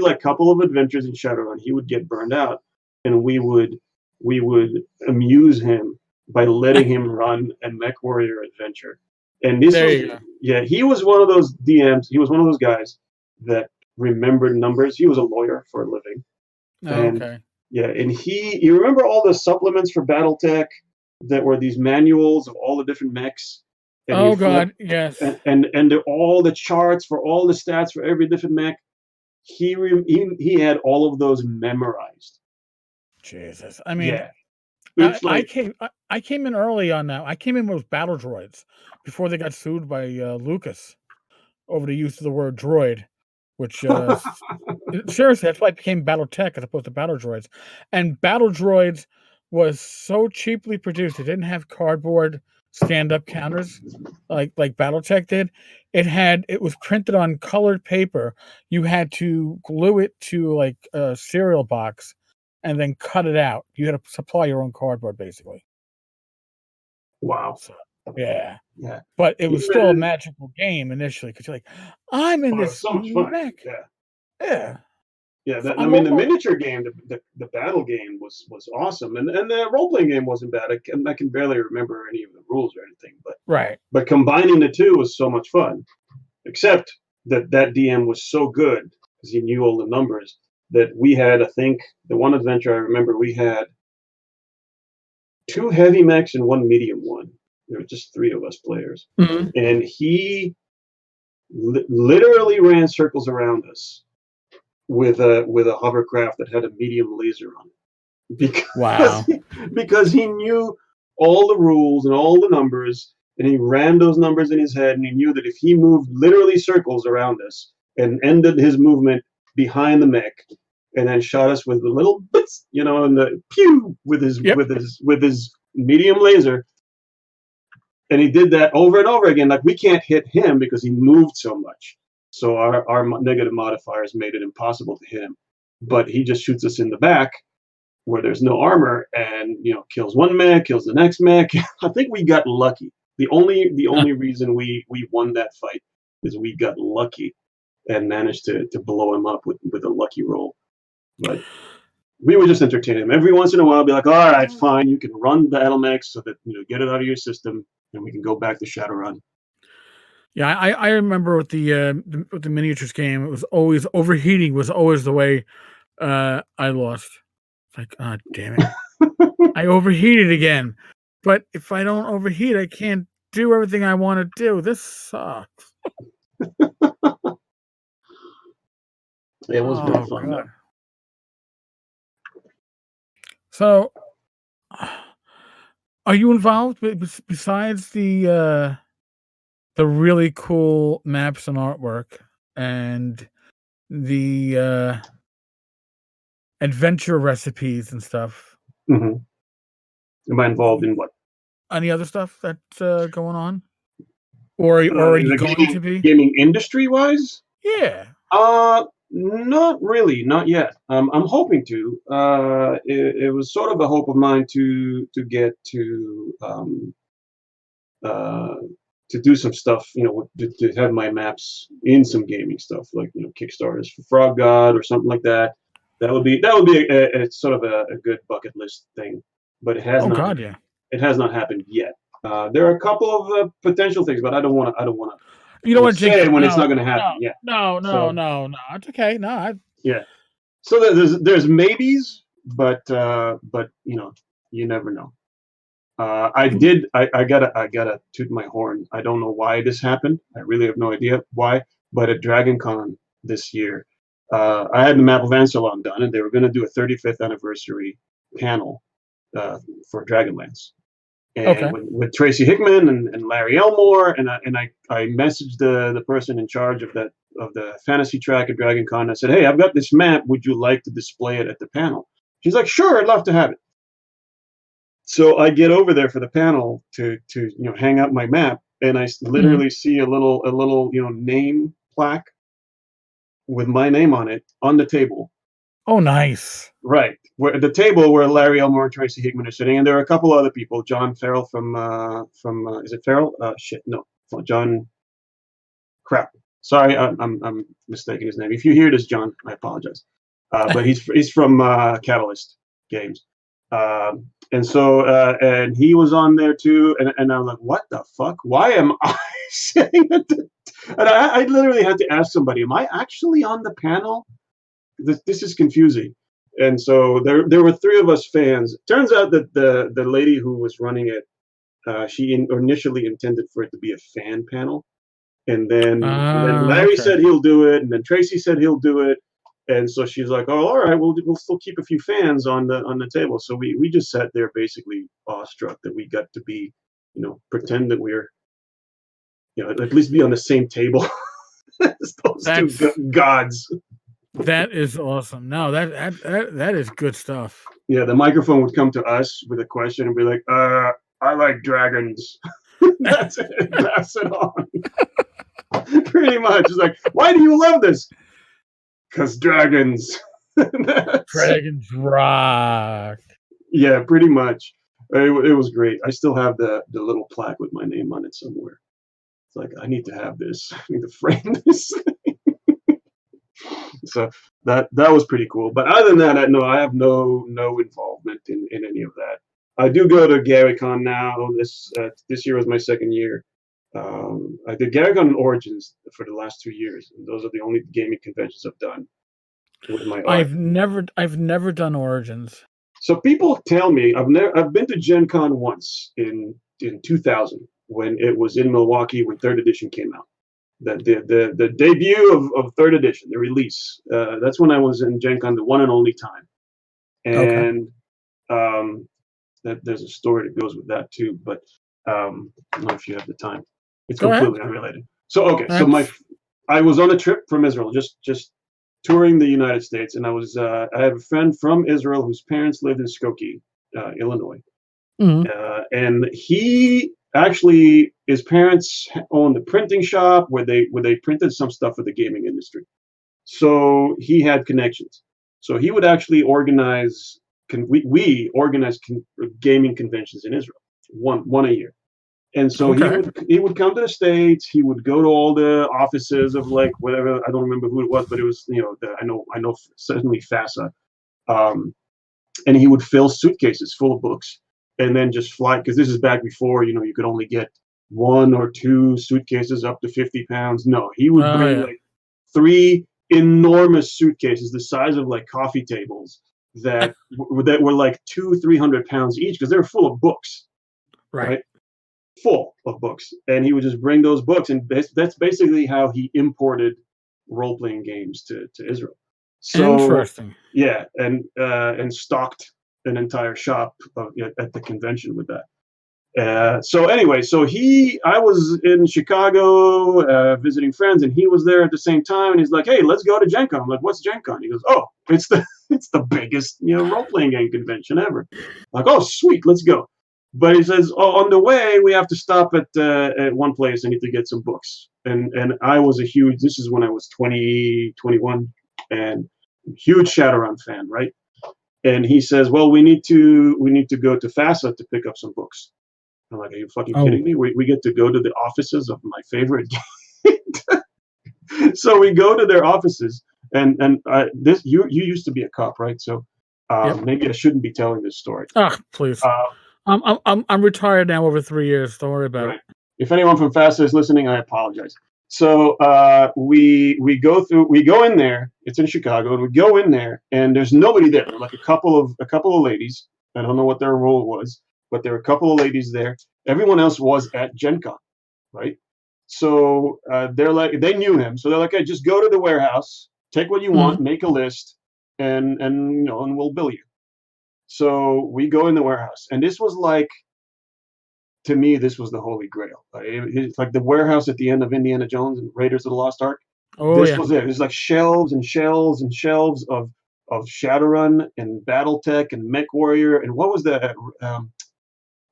like couple of adventures in Shadowrun, he would get burned out, and we would amuse him by letting him run a Mech Warrior adventure. And this There was you go. yeah, he was one of those DMs. He was one of those guys that remembered numbers. He was a lawyer for a living, Oh, and okay. yeah, and you remember all the supplements for BattleTech that were these manuals of all the different mechs, and you Oh flip God, yes. and all the charts for all the stats for every different mech. He had all of those memorized. Jesus. I mean, Yeah, it's like I came in early on that. I came in with battle droids before they got sued by Lucas over the use of the word droid, which seriously, that's why it became BattleTech as opposed to battle droids. And battle droids was so cheaply produced; it didn't have cardboard stand-up counters like BattleTech did. It was printed on colored paper. You had to glue it to like a cereal box and then cut it out. You had to supply your own cardboard basically. wow. So yeah. Yeah, But it was still a even magical game initially because you're like, I'm in oh, it's this so much fun. mech. Yeah, Yeah. yeah. I I'm mean, the almost miniature game, the battle game was awesome, and the role playing game wasn't bad. I can barely remember any of the rules or anything, right. but combining the two was so much fun. Except that DM was so good because he knew all the numbers that we had. I think the one adventure I remember we had two heavy mechs and one medium one. There were just three of us players, Mhm. and he literally ran circles around us with a hovercraft that had a medium laser on it because Wow. because he knew all the rules and all the numbers, and he ran those numbers in his head, and he knew that if he moved literally circles around us and ended his movement behind the mech and then shot us with the little bits, and the pew with his Yep. medium laser, and he did that over and over again. Like, we can't hit him because he moved so much. So our negative modifiers made it impossible to hit him. But he just shoots us in the back where there's no armor, and kills one mech, kills the next mech. I think we got lucky. The only reason we won that fight is we got lucky and managed to blow him up with a lucky roll. But we would just entertain him every once in a while. Be like, all right, fine, you can run battle mechs so that get it out of your system, and we can go back to Shadowrun. Yeah, I remember with the miniatures game, it was always overheating was always the way I lost. It's like, oh damn it. I overheated again. But if I don't overheat, I can't do everything I want to do. This sucks. It was really Oh fun God. though. So are you involved besides the really cool maps and artwork and the adventure recipes and stuff? Hmm. Am I involved in what? Any other stuff that's going on, or are In you the going gaming to be? gaming industry wise? Yeah. Not really, not yet. I'm hoping to. It was sort of a hope of mine to get uh, to do some stuff, to have my maps in some gaming stuff, like Kickstarters for Frog God or something like that. That would be a sort of a good bucket list thing, but Oh God, yeah. it has not happened yet. There are a couple of potential things, but You I don't would want to jinx say it. when it's No, not going to happen. no, Yeah. no, no, So no. It's okay. No, yeah. So there's maybes, but you never know. I gotta toot my horn. I don't know why this happened. I really have no idea why. But at Dragon Con this year, I had the map of Ansalon done, and they were going to do a 35th anniversary panel for Dragonlance, and okay. with Tracy Hickman and Larry Elmore, and I messaged the person in charge of the fantasy track at Dragon Con. I said, hey, I've got this map. Would you like to display it at the panel? She's like, sure, I'd love to have it. So I get over there for the panel to hang up my map, and I Mhm. literally see a little name plaque with my name on it on the table. Oh, nice. Right, where the table where Larry Elmore and Tracy Hickman are sitting, and there are a couple other people. John Farrell from is it Farrell? Shit, no, John. Crap. Sorry, I'm mistaking his name. If you hear this, John, I apologize. But he's from Catalyst Games, and so and he was on there too. And I'm like, what the fuck? Why am I saying it? And I literally had to ask somebody, am I actually on the panel? This is confusing. And so there were three of us fans. Turns out that the lady who was running it, she initially intended for it to be a fan panel. And then Larry said he'll do it, and then Tracy said he'll do it, and so she's like, "Oh, all right, we'll still keep a few fans on the table." So we just sat there basically awestruck that we got to be, pretend that we're, at least be on the same table as those two gods. That is awesome. No, that is good stuff. Yeah, the microphone would come to us with a question and be like, "I like dragons." That's it. Pass it on. Pretty much. It's like, why do you love this? Because dragons. Dragons rock. Yeah, pretty much. It was great. I still have the little plaque with my name on it somewhere. It's like, I need to have this. I need to frame this. So that was pretty cool. But other than that, I have no involvement in any of that. I do go to GaryCon now. This year was my second year. I did GaryCon and Origins for the last 2 years, and those are the only gaming conventions I've done with my art. I've never done Origins. So people tell me I've been to Gen Con once in 2000 when it was in Milwaukee when 3rd edition came out. The debut of 3rd edition, the release. That's when I was in Gen Con, the one and only time. And there's a story that goes with that too, but I don't know if you have the time. It's completely unrelated. So I was on a trip from Israel, just touring the United States, and I have a friend from Israel whose parents lived in Skokie, Illinois, and his parents owned a printing shop where they printed some stuff for the gaming industry. So he had connections. So he would actually organize. We organize gaming conventions in Israel, one a year. And so he would come to the States. He would go to all the offices of like whatever, I don't remember who it was, but it was I know certainly FASA, and he would fill suitcases full of books and then just fly, because this is back before you could only get 1 or 2 suitcases up to 50 pounds. No, he would bring like 3 enormous suitcases the size of like coffee tables that were like 200-300 pounds each, because they were full of books, right? Full of books, and he would just bring those books, and that's basically how he imported role-playing games to Israel. So interesting. Yeah, and stocked an entire shop at the convention with that. So anyway, I was in Chicago visiting friends, and he was there at the same time, and he's like, "Hey, let's go to Gen Con." I'm like, "What's Gen Con?" He goes, "Oh, it's the biggest role-playing game convention ever." I'm like, "Oh, sweet, let's go." But he says, "Oh, on the way, we have to stop at one place. I need to get some books." And I was this is when I was 20, 21, and huge Shadowrun fan, right? And he says, "Well, we need to go to FASA to pick up some books." I'm like, "Are you fucking kidding me? We get to go to the offices of my favorite game." So we go to their offices, and you used to be a cop, right? So maybe I shouldn't be telling this story. Please. I'm retired now over 3 years. Don't worry about it. If anyone from FASA is listening, I apologize. So we go in there. It's in Chicago, and we go in there, and there's nobody there. Like a couple of ladies. I don't know what their role was, but there were a couple of ladies there. Everyone else was at Gen Con, right? So they're like, they knew him, so they're like, "Hey, just go to the warehouse, take what you want, make a list, and we'll bill you." So we go in the warehouse, and this was like, to me, this was the holy grail. It's like the warehouse at the end of Indiana Jones and Raiders of the Lost Ark. This was it. It was like shelves and shelves and shelves of Shadowrun and BattleTech and MechWarrior, and what was the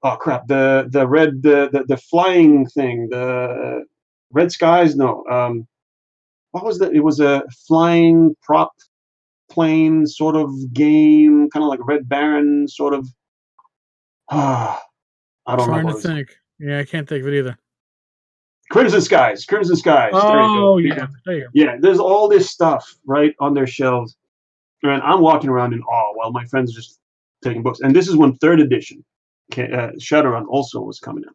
the red the flying thing, the Red Skies? No, what was that? It was a flying prop plane sort of game, kind of like Red Baron sort of. I don't know. Trying to think. Yeah, I can't think of it either. Crimson Skies. There you Oh, go. there. Yeah, there's all this stuff right on their shelves, and I'm walking around in awe while my friends are just taking books. And this is when third edition Shadowrun also was coming out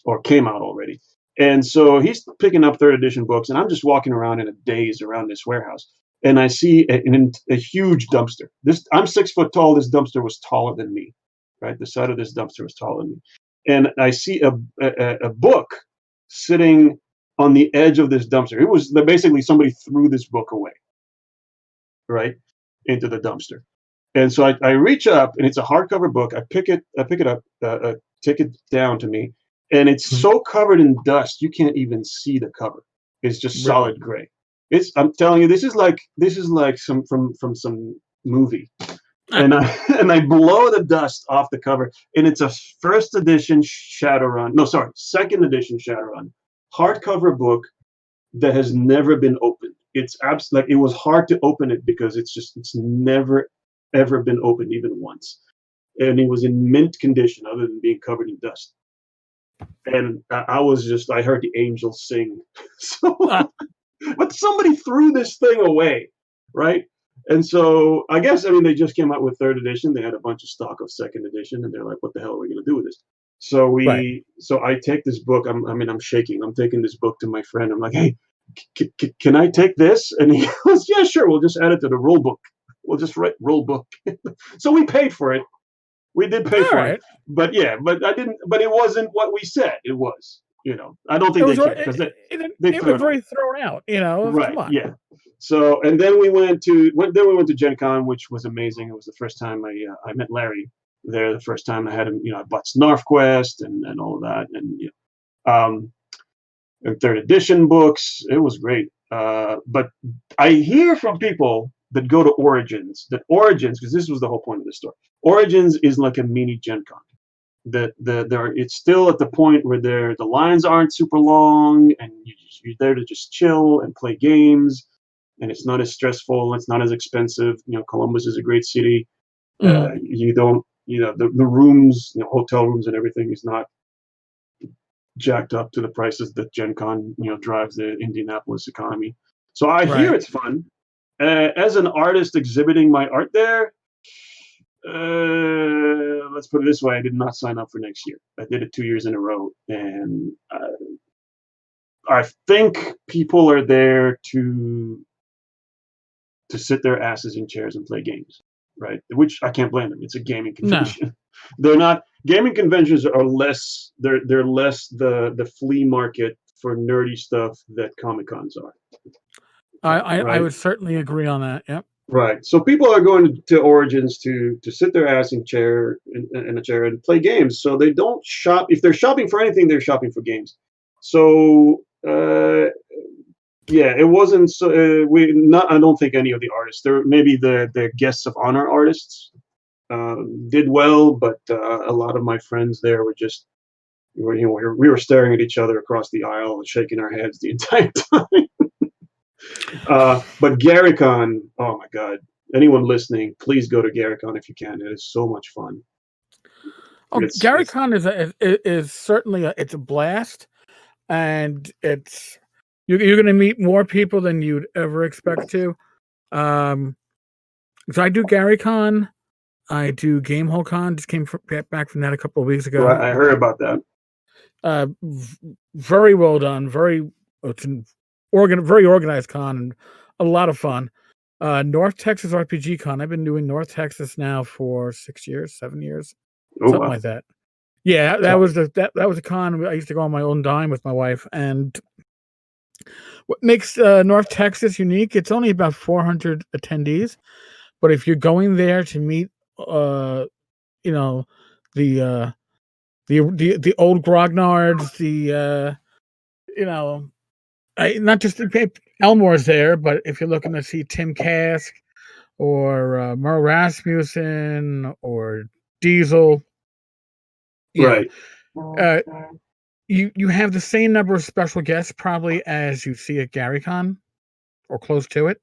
or came out already. And so he's picking up third edition books, and I'm just walking around in a daze around this warehouse, and I see a huge dumpster. I'm 6 foot tall. This dumpster was taller than me, right? The side of this dumpster was taller than me, and I see a book sitting on the edge of this dumpster. It was basically somebody threw this book away, right, into the dumpster. And so I reach up, and it's a hardcover book. I pick it up, take it down to me, and it's so covered in dust you can't even see the cover. It's just solid gray. I'm telling you, this is like some from some movie. And I blow the dust off the cover, and it's a first edition Shadowrun. No, sorry, second edition Shadowrun hardcover book that has never been opened. It's like it was hard to open it because it's never ever been opened even once, and it was in mint condition other than being covered in dust. And I heard the angels sing. So, but somebody threw this thing away, right? And so I guess they just came out with third edition. They had a bunch of stock of second edition, and they're like, "What the hell are we going to do with this?" So so I take this book. I'm shaking. I'm taking this book to my friend. I'm like, "Hey, can I take this?" And he goes, "Yeah, sure. We'll just add it to the rule book. We'll just write rule book." So we paid for it. We did pay for it, but I didn't. But it wasn't what we said it was. I don't think they cared because it was very thrown out. Right? Come on. Yeah. So and then we went to Gen Con, which was amazing. It was the first time I met Larry there. The first time I had him. I bought SnarfQuest and all of that, and third edition books. It was great. But I hear from people that go to Origins, because this was the whole point of the story. Origins is like a mini Gen Con. It's still at the point where the lines aren't super long, and you're there to just chill and play games, and it's not as stressful. It's not as expensive. Columbus is a great city. You don't, the rooms, hotel rooms and everything is not jacked up to the prices that Gen Con, drives the Indianapolis economy. So I hear it's fun. As an artist exhibiting my art there, let's put it this way: I did not sign up for next year. I did it 2 years in a row, and I think people are there to sit their asses in chairs and play games, right? Which I can't blame them. It's a gaming convention. No. They're not. Gaming conventions are less. They're less the flea market for nerdy stuff that Comic-Cons are. I would certainly agree on that. Yep. Right. So people are going to Origins to sit their ass in a chair and play games. So they don't shop. If they're shopping for anything, they're shopping for games. So it wasn't. I don't think any of the artists. Maybe the guests of honor artists did well, but a lot of my friends there were just. We were staring at each other across the aisle and shaking our heads the entire time. But GaryCon, oh my God! Anyone listening, please go to GaryCon if you can. It is so much fun. GaryCon is certainly it's a blast, and you're going to meet more people than you'd ever expect to. So I do GaryCon, I do GameholeCon. Just came back from that a couple of weeks ago. Right, I heard about that. Very well done. Very organized con and a lot of fun. North Texas RPG Con. I've been doing North Texas now for 7 years, something like that. Yeah, that was a con I used to go on my own dime with my wife. And what makes North Texas unique? It's only about 400 attendees, but if you're going there to meet, the old grognards, not just Elmore's there, but if you're looking to see Tim Kask or Merle Rasmussen or Diesel, right? You have the same number of special guests probably as you see at GaryCon or close to it,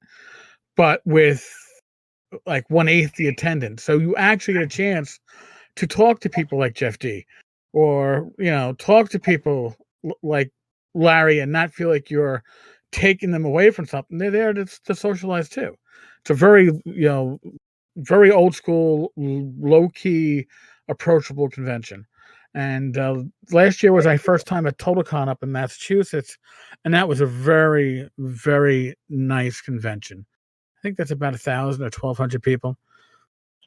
but with like 1/8 the attendance. So you actually get a chance to talk to people like Jeff D, or talk to people like Larry and not feel like you're taking them away from something. They're there to socialize too. It's a very, very old school, low key, approachable convention. And last year was my first time at TotalCon up in Massachusetts, and that was a very, very nice convention. I think that's about 1,000 or 1,200 people.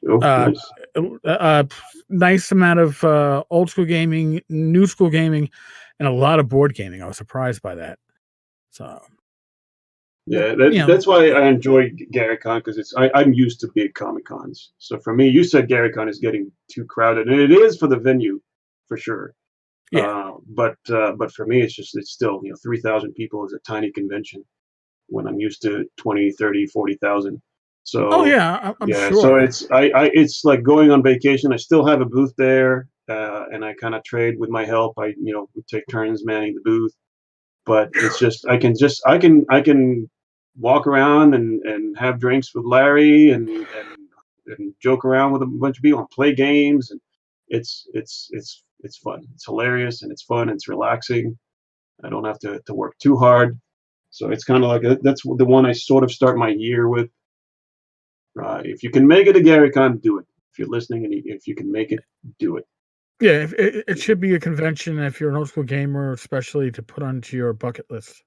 Oh, nice. Nice amount of old school gaming, new school gaming, and a lot of board gaming. I was surprised by that. So, yeah, that's why I enjoy GaryCon, because I'm used to big Comic Cons. So for me, you said GaryCon is getting too crowded, and it is for the venue, for sure. yeah. But for me, it's still 3,000 people is a tiny convention when I'm used to 20, 30, 40,000. So Oh yeah, I'm yeah, sure. so it's like going on vacation. I still have a booth there, and I kind of trade with my help. We take turns manning the booth, but it's just I can walk around and have drinks with Larry and joke around with a bunch of people and play games, and it's fun. It's hilarious and it's fun. And it's relaxing. I don't have to work too hard, so it's kind of like that's the one I sort of start my year with. If you can make it a GaryCon, do it. If you're listening and if you can make it, do it. Yeah, it should be a convention if you're an old school gamer, especially to put onto your bucket list.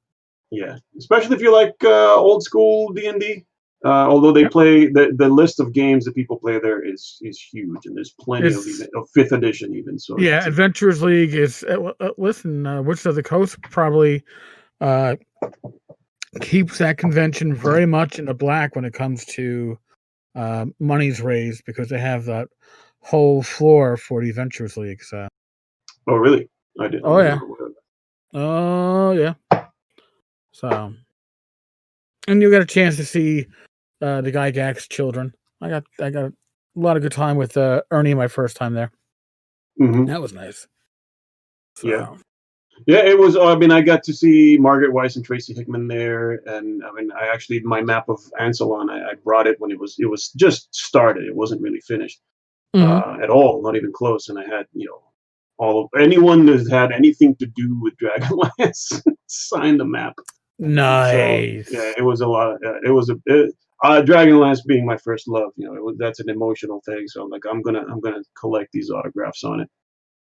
Yeah, especially if you like old school D&D. Although they play the list of games that people play there is huge, and there's plenty of 5th edition even. So yeah, Adventurers League is. Listen, Wizards of the Coast probably keeps that convention very much in the black when it comes to monies raised, because they have that whole floor for the Adventurers League. So. Oh really? I didn't. Oh yeah. Oh yeah. So, and you got a chance to see the Gygax children. I got a lot of good time with Ernie my first time there. Mm-hmm. That was nice. So. Yeah, it was. I mean, I got to see Margaret Weiss and Tracy Hickman there, and I mean, my map of Ansalon, I brought it when it was just started. It wasn't really finished at all, not even close. And I had anyone that had anything to do with Dragonlance signed the map. Nice. So, yeah, it was a lot. It was Dragonlance being my first love. That's an emotional thing. So I'm like, I'm gonna collect these autographs on it.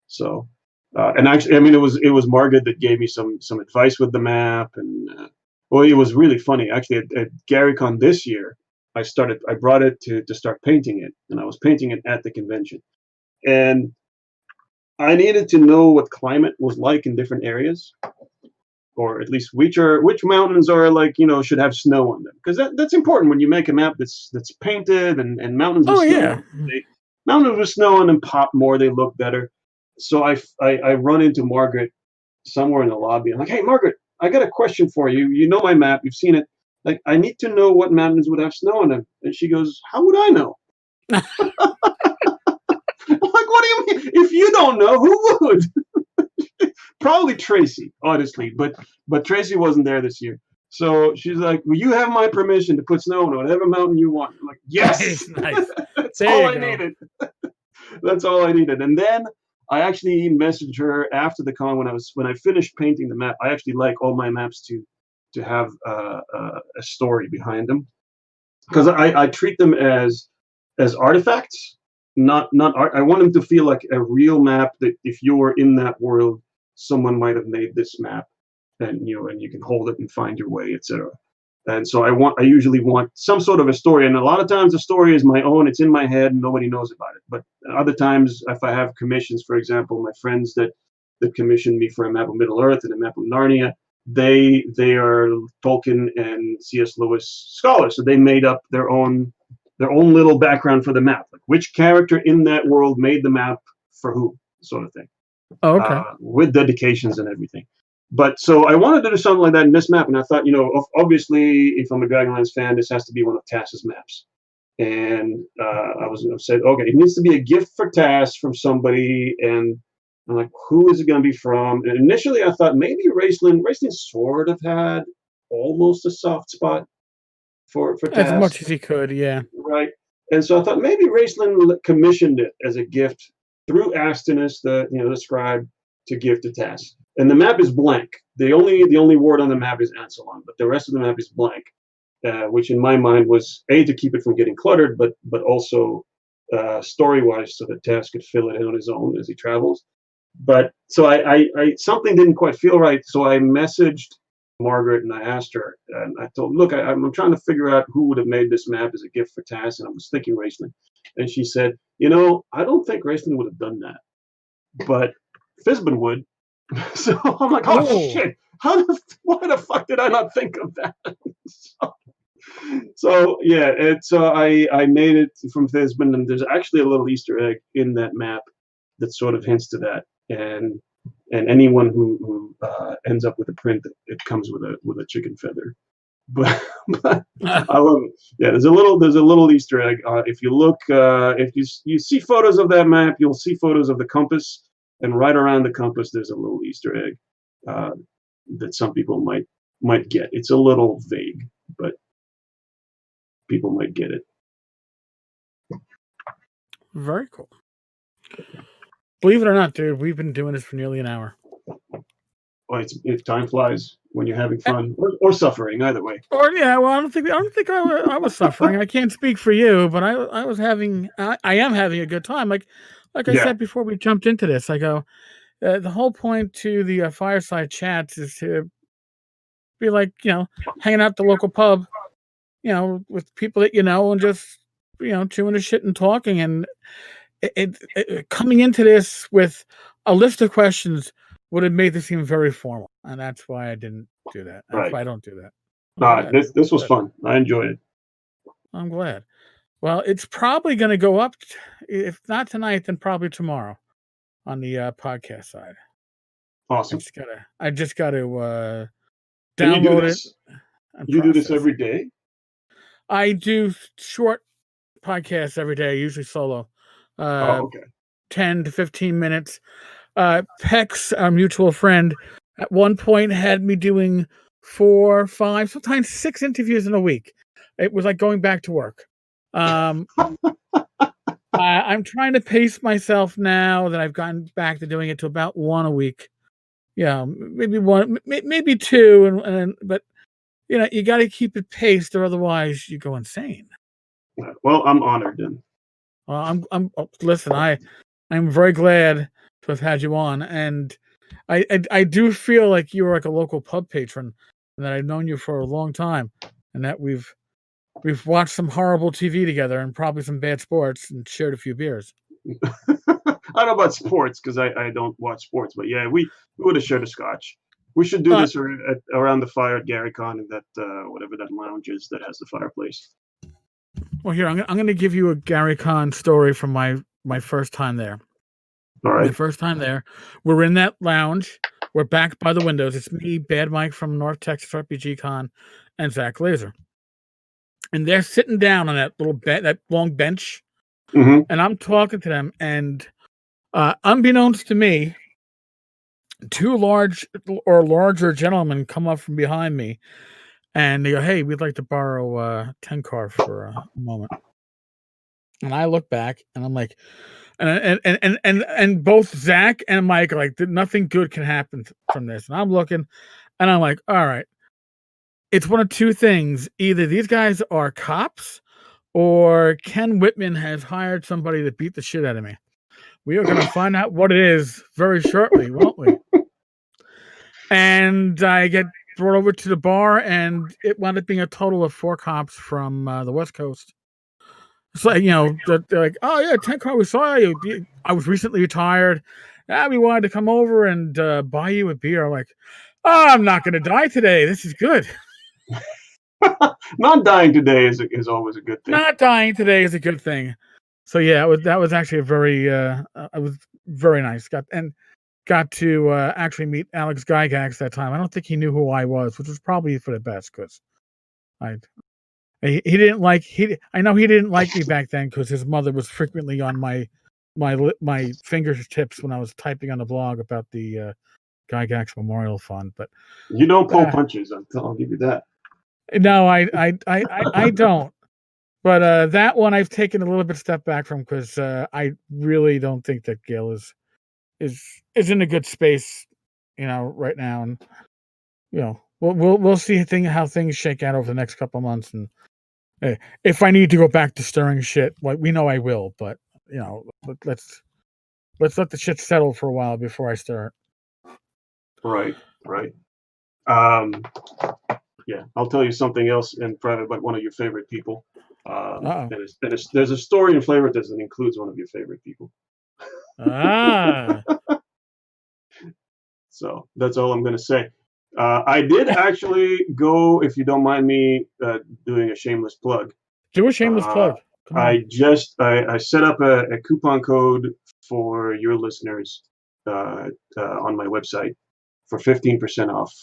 So. And actually, I mean, it was Margaret that gave me some advice with the map, and it was really funny. Actually, at GaryCon this year, I brought it to start painting it, and I was painting it at the convention, and I needed to know what climate was like in different areas, or at least which mountains are like should have snow on them, because that's important when you make a map that's painted, and mountains with snow. Mountains with snow on them pop more, they look better. So I run into Margaret somewhere in the lobby. I'm like, hey, Margaret, I got a question for you. You know my map. You've seen it. Like, I need to know what mountains would have snow on them. And she goes, how would I know? I'm like, what do you mean? If you don't know, who would? Probably Tracy, honestly. But Tracy wasn't there this year. So she's like, well, you have my permission to put snow on whatever mountain you want. I'm like, yes. Nice. That's all I needed. That's all I needed. And then I actually messaged her after the con when I finished painting the map. I actually like all my maps to have a story behind them, because I treat them as artifacts, not art. I want them to feel like a real map, that if you were in that world, someone might have made this map, and you can hold it and find your way, etc. And so I usually want some sort of a story, and a lot of times the story is my own. It's in my head and nobody knows about it. But other times, if I have commissions, for example, my friends that commissioned me for a map of Middle Earth and a map of Narnia, they are Tolkien and C.S. Lewis scholars, so they made up their own little background for the map, like which character in that world made the map for who, sort of thing. Oh, okay. With dedications and everything. But so I wanted to do something like that in this map, and I thought, obviously, if I'm a Dragonlance fan, this has to be one of Tass's maps. And I said, okay, it needs to be a gift for Tass from somebody, and I'm like, who is it going to be from? And initially, I thought maybe Raistlin. Raistlin sort of had almost a soft spot for Tass. As much as he could, yeah. Right. And so I thought maybe Raistlin commissioned it as a gift through Astinus, the scribe, to give to Tass. And the map is blank. the only word on the map is Ansalon, but the rest of the map is blank, which in my mind was to keep it from getting cluttered, but also story-wise, so that Taz could fill it in on his own as he travels. But so I something didn't quite feel right, so I messaged Margaret and I asked her, and I told, look, I'm trying to figure out who would have made this map as a gift for Taz, and I was thinking Raceland, and she said, I don't think Raceland would have done that, but Fizbin would. So I'm like, oh shit, why the fuck did I not think of that? So yeah, I made it from Fizbin, and there's actually a little Easter egg in that map that sort of hints to that, and anyone who ends up with a print, it comes with a chicken feather. But I love it. Yeah, there's a little Easter egg. If you look, if you see photos of that map, you'll see photos of the compass, and right around the compass there's a little Easter egg that some people might get. It's a little vague, but people might get it. Very cool. Believe it or not, dude, we've been doing this for nearly an hour. Well, if time flies when you're having fun or suffering, either way. Or yeah, well, I don't think I was suffering. I can't speak for you, but I was having I am having a good time. Like I said before we jumped into this, I go the whole point to the Fireside chats is to be like, hanging out at the local pub, with people that and just chewing the shit and talking. And it coming into this with a list of questions would have made this seem very formal, and that's why I didn't do that. That's why I don't do that. This was fun. I enjoyed it. I'm glad. Well, it's probably going to go up, if not tonight, then probably tomorrow on the podcast side. Awesome. I just got to download it. You do this every day? I do short podcasts every day, usually solo. Okay. 10 to 15 minutes. Pex, our mutual friend, at one point had me doing 4, 5, sometimes 6 interviews in a week. It was like going back to work. I'm trying to pace myself now that I've gotten back to doing it to about 1 a week. Yeah, maybe 1, maybe 2, but you got to keep it paced, or otherwise you go insane. Well, I'm honored then. Well, listen, I'm very glad to have had you on, and I do feel like you were like a local pub patron, and that I've known you for a long time, and that we've watched some horrible TV together and probably some bad sports and shared a few beers. I don't know about sports because I don't watch sports, but yeah, we would have shared a scotch. We should do this around the fire at GaryCon and that whatever that lounge is that has the fireplace. Well, here I'm going to give you a GaryCon story from my first time there. All right. My first time there, we're in that lounge. We're back by the windows. It's me, Bad Mike from North Texas RPG Con, and Zach Glazer. And they're sitting down on that little that long bench, and I'm talking to them. And unbeknownst to me, 2 large or larger gentlemen come up from behind me, and they go, "Hey, we'd like to borrow 10 car for a moment." And I look back, and I'm like, and both Zach and Mike are like, nothing good can happen from this. And I'm looking, and I'm like, all right, it's one of 2 things: either these guys are cops, or Ken Whitman has hired somebody to beat the shit out of me. We are going to find out what it is very shortly, won't we? And I get brought over to the bar, and it wound up being a total of 4 cops from the West Coast. So, they're like, "Oh yeah, 10 car, we saw you. I was recently retired. We wanted to come over and buy you a beer." I'm like, "Oh, I'm not going to die today. This is good." Not dying today is always a good thing. Not dying today is a good thing. So yeah, that was actually a very it was very nice. Got to actually meet Alex Gygax that time. I don't think he knew who I was, which was probably for the best, because he didn't like I know he didn't like me back then, because his mother was frequently on my fingertips when I was typing on the blog about the Gygax Memorial Fund. But you don't pull punches. I'll give you that. No, I don't. But that one I've taken a little bit step back from, because I really don't think that Gail is in a good space, right now. And we'll see how things shake out over the next couple of months, and if I need to go back to stirring shit, we know I will. But let's let the shit settle for a while before I stir it. Right. Yeah, I'll tell you something else in private about one of your favorite people. There's a story in Flavor Test that includes one of your favorite people. So that's all I'm going to say. I did actually go, if you don't mind me doing a shameless plug. Do a shameless plug. Come on. I set up a coupon code for your listeners on my website for 15% off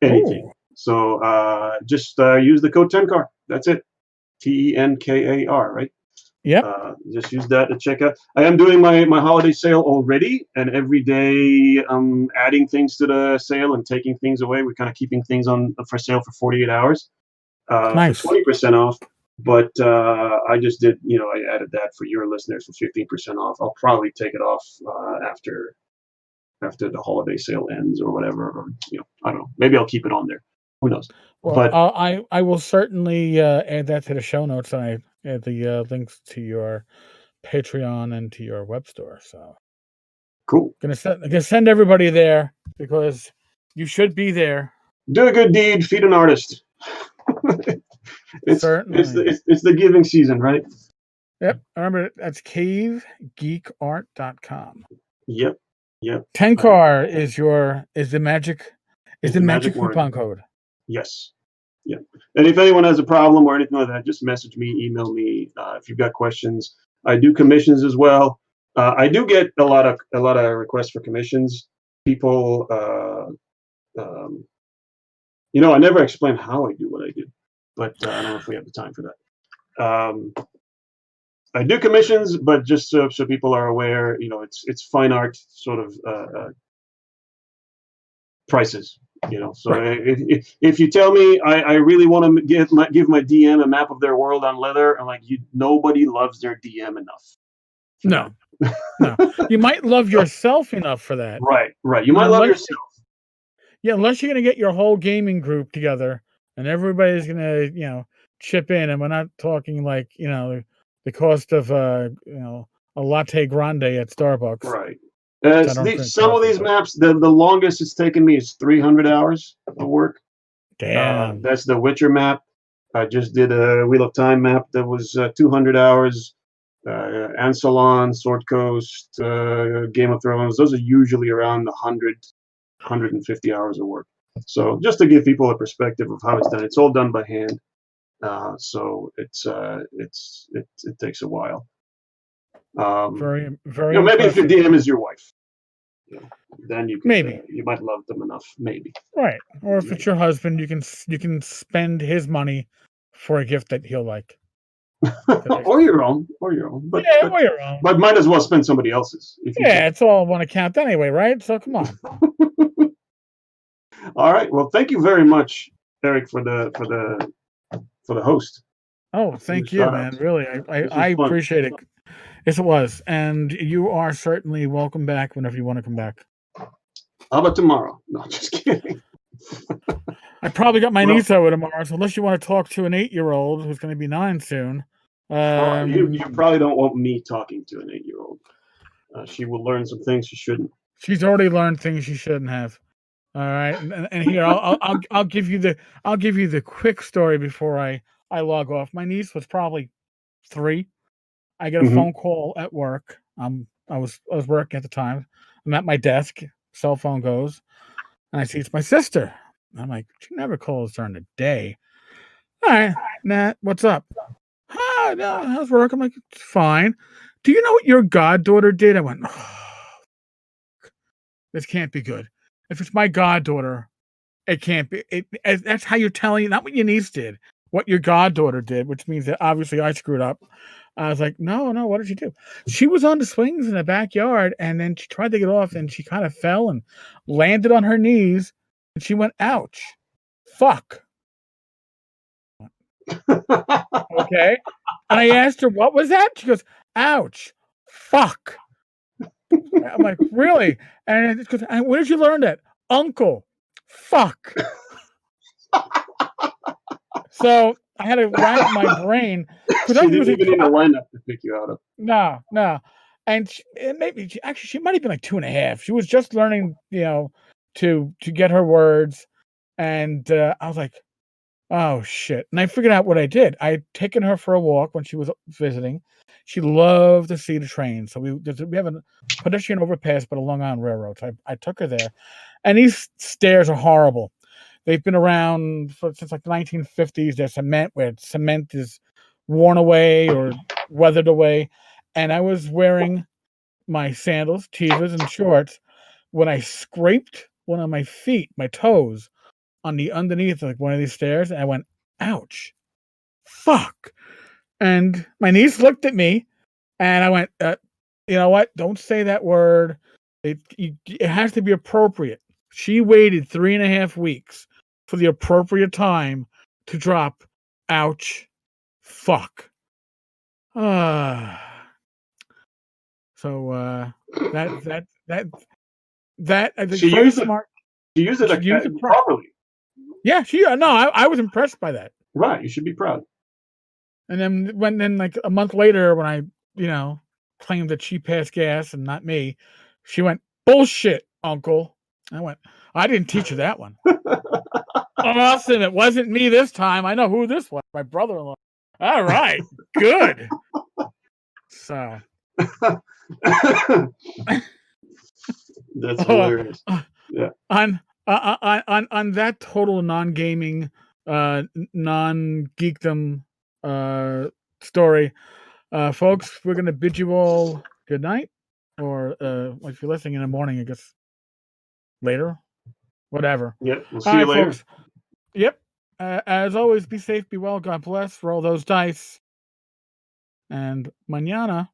anything. Ooh. So just use the code TENKAR. That's it. TENKAR, right? Yeah. Just use that to check out. I am doing my holiday sale already, and every day I'm adding things to the sale and taking things away. We're kind of keeping things on for sale for 48 hours nice. for 20% off. But I just did, I added that for your listeners for 15% off. I'll probably take it off after the holiday sale ends or whatever. Or, I don't know. Maybe I'll keep it on there. Who knows? Well, but I will certainly add that to the show notes. And I add the links to your Patreon and to your web store. So cool. Gonna send everybody there because you should be there. Do a good deed, feed an artist. Certainly. It's the giving season, right? Yep. Remember, that's CaveGeekArt.com. Yep. TENKAR is the magic coupon code. Yes. Yeah. And if anyone has a problem or anything like that, just message me, email me if you've got questions. I do commissions as well. I do get a lot of requests for commissions. People, I never explain how I do what I do, but I don't know if we have the time for that. I do commissions, but just so people are aware, it's fine art sort of prices. So right. if you tell me I really want to give my DM a map of their world on leather, I'm like, nobody loves their DM enough. No. You might love yourself enough for that. Right. You might love yourself. Yeah, unless you're gonna get your whole gaming group together and everybody's gonna, chip in, and we're not talking like, the cost of a latte grande at Starbucks. Right. Some of these maps, the longest it's taken me is 300 hours of work. Damn. That's the Witcher map. I just did a Wheel of Time map that was 200 hours. Ansalon, Sword Coast, Game of Thrones. Those are usually around 150 hours of work. So just to give people a perspective of how it's done, it's all done by hand. So it takes a while. Very, very. Maybe if your DM is your wife, then you can, maybe you might love them enough. Maybe. Right, or if it's your husband, you can spend his money for a gift that he'll like. or your own. But, or your own. But might as well spend somebody else's. It's all one account anyway, right? So come on. All right. Well, thank you very much, Eric, for the host. Oh, thank you, man. Really, I appreciate it. Yes, it was, and you are certainly welcome back whenever you want to come back. How about tomorrow? No, just kidding. I probably got my niece over tomorrow, so unless you want to talk to an 8-year-old who's going to be 9 soon. You probably don't want me talking to an 8-year-old. She will learn some things she shouldn't. She's already learned things she shouldn't have. All right, and here I'll give you the quick story before I log off. My niece was probably 3. I get a phone call at work. I was working at the time. I'm at my desk. Cell phone goes, and I see it's my sister. I'm like, she never calls during the day. All right, Nat, what's up? No, how's work? I'm like, it's fine. Do you know what your goddaughter did? I went, this can't be good. If it's my goddaughter, it can't be. That's how you're telling, not what your niece did, what your goddaughter did, which means that obviously I screwed up. I was like, no, what did she do? She was on the swings in the backyard, and then she tried to get off, and she kind of fell and landed on her knees, and she went, ouch, fuck. Okay. And I asked her, what was that? She goes, ouch, fuck. I'm like, really? And she goes, where did you learn that? Uncle, fuck. So I had to rack my brain because She I'm didn't usually even need a lineup to pick you out of. no, and she might have been like 2.5. She was just learning, to get her words, and I was like, oh shit! And I figured out what I did. I had taken her for a walk when she was visiting. She loved to see the train, so we have a pedestrian overpass, but a Long Island Railroad. So I took her there, and these stairs are horrible. They've been around since like the 1950s. They're cement, where cement is worn away or weathered away. And I was wearing my sandals, Tevas, and shorts when I scraped one of my feet, my toes, on the underneath like one of these stairs, and I went, "Ouch, fuck!" And my niece looked at me, and I went, "You know what? Don't say that word. It has to be appropriate." She waited 3.5 weeks for the appropriate time to drop, "Ouch, fuck." So that I think She very used it. smart. She used it She used it properly. Yeah, no, I was impressed by that. Right. You should be proud. And then like a month later, when I claimed that she passed gas and not me, she went, "Bullshit, uncle." I went, "I didn't teach you that one." Awesome, it wasn't me this time. I know who this was. My brother-in-law. All right, good. So That's hilarious. Yeah. On that total non-gaming, non-geekdom story, folks, we're gonna bid you all good night, or if you're listening in the morning, I guess later, whatever. Yep. We'll All see you right, later. folks. Yep. As always, be safe, be well, God bless. Roll those dice, and mañana.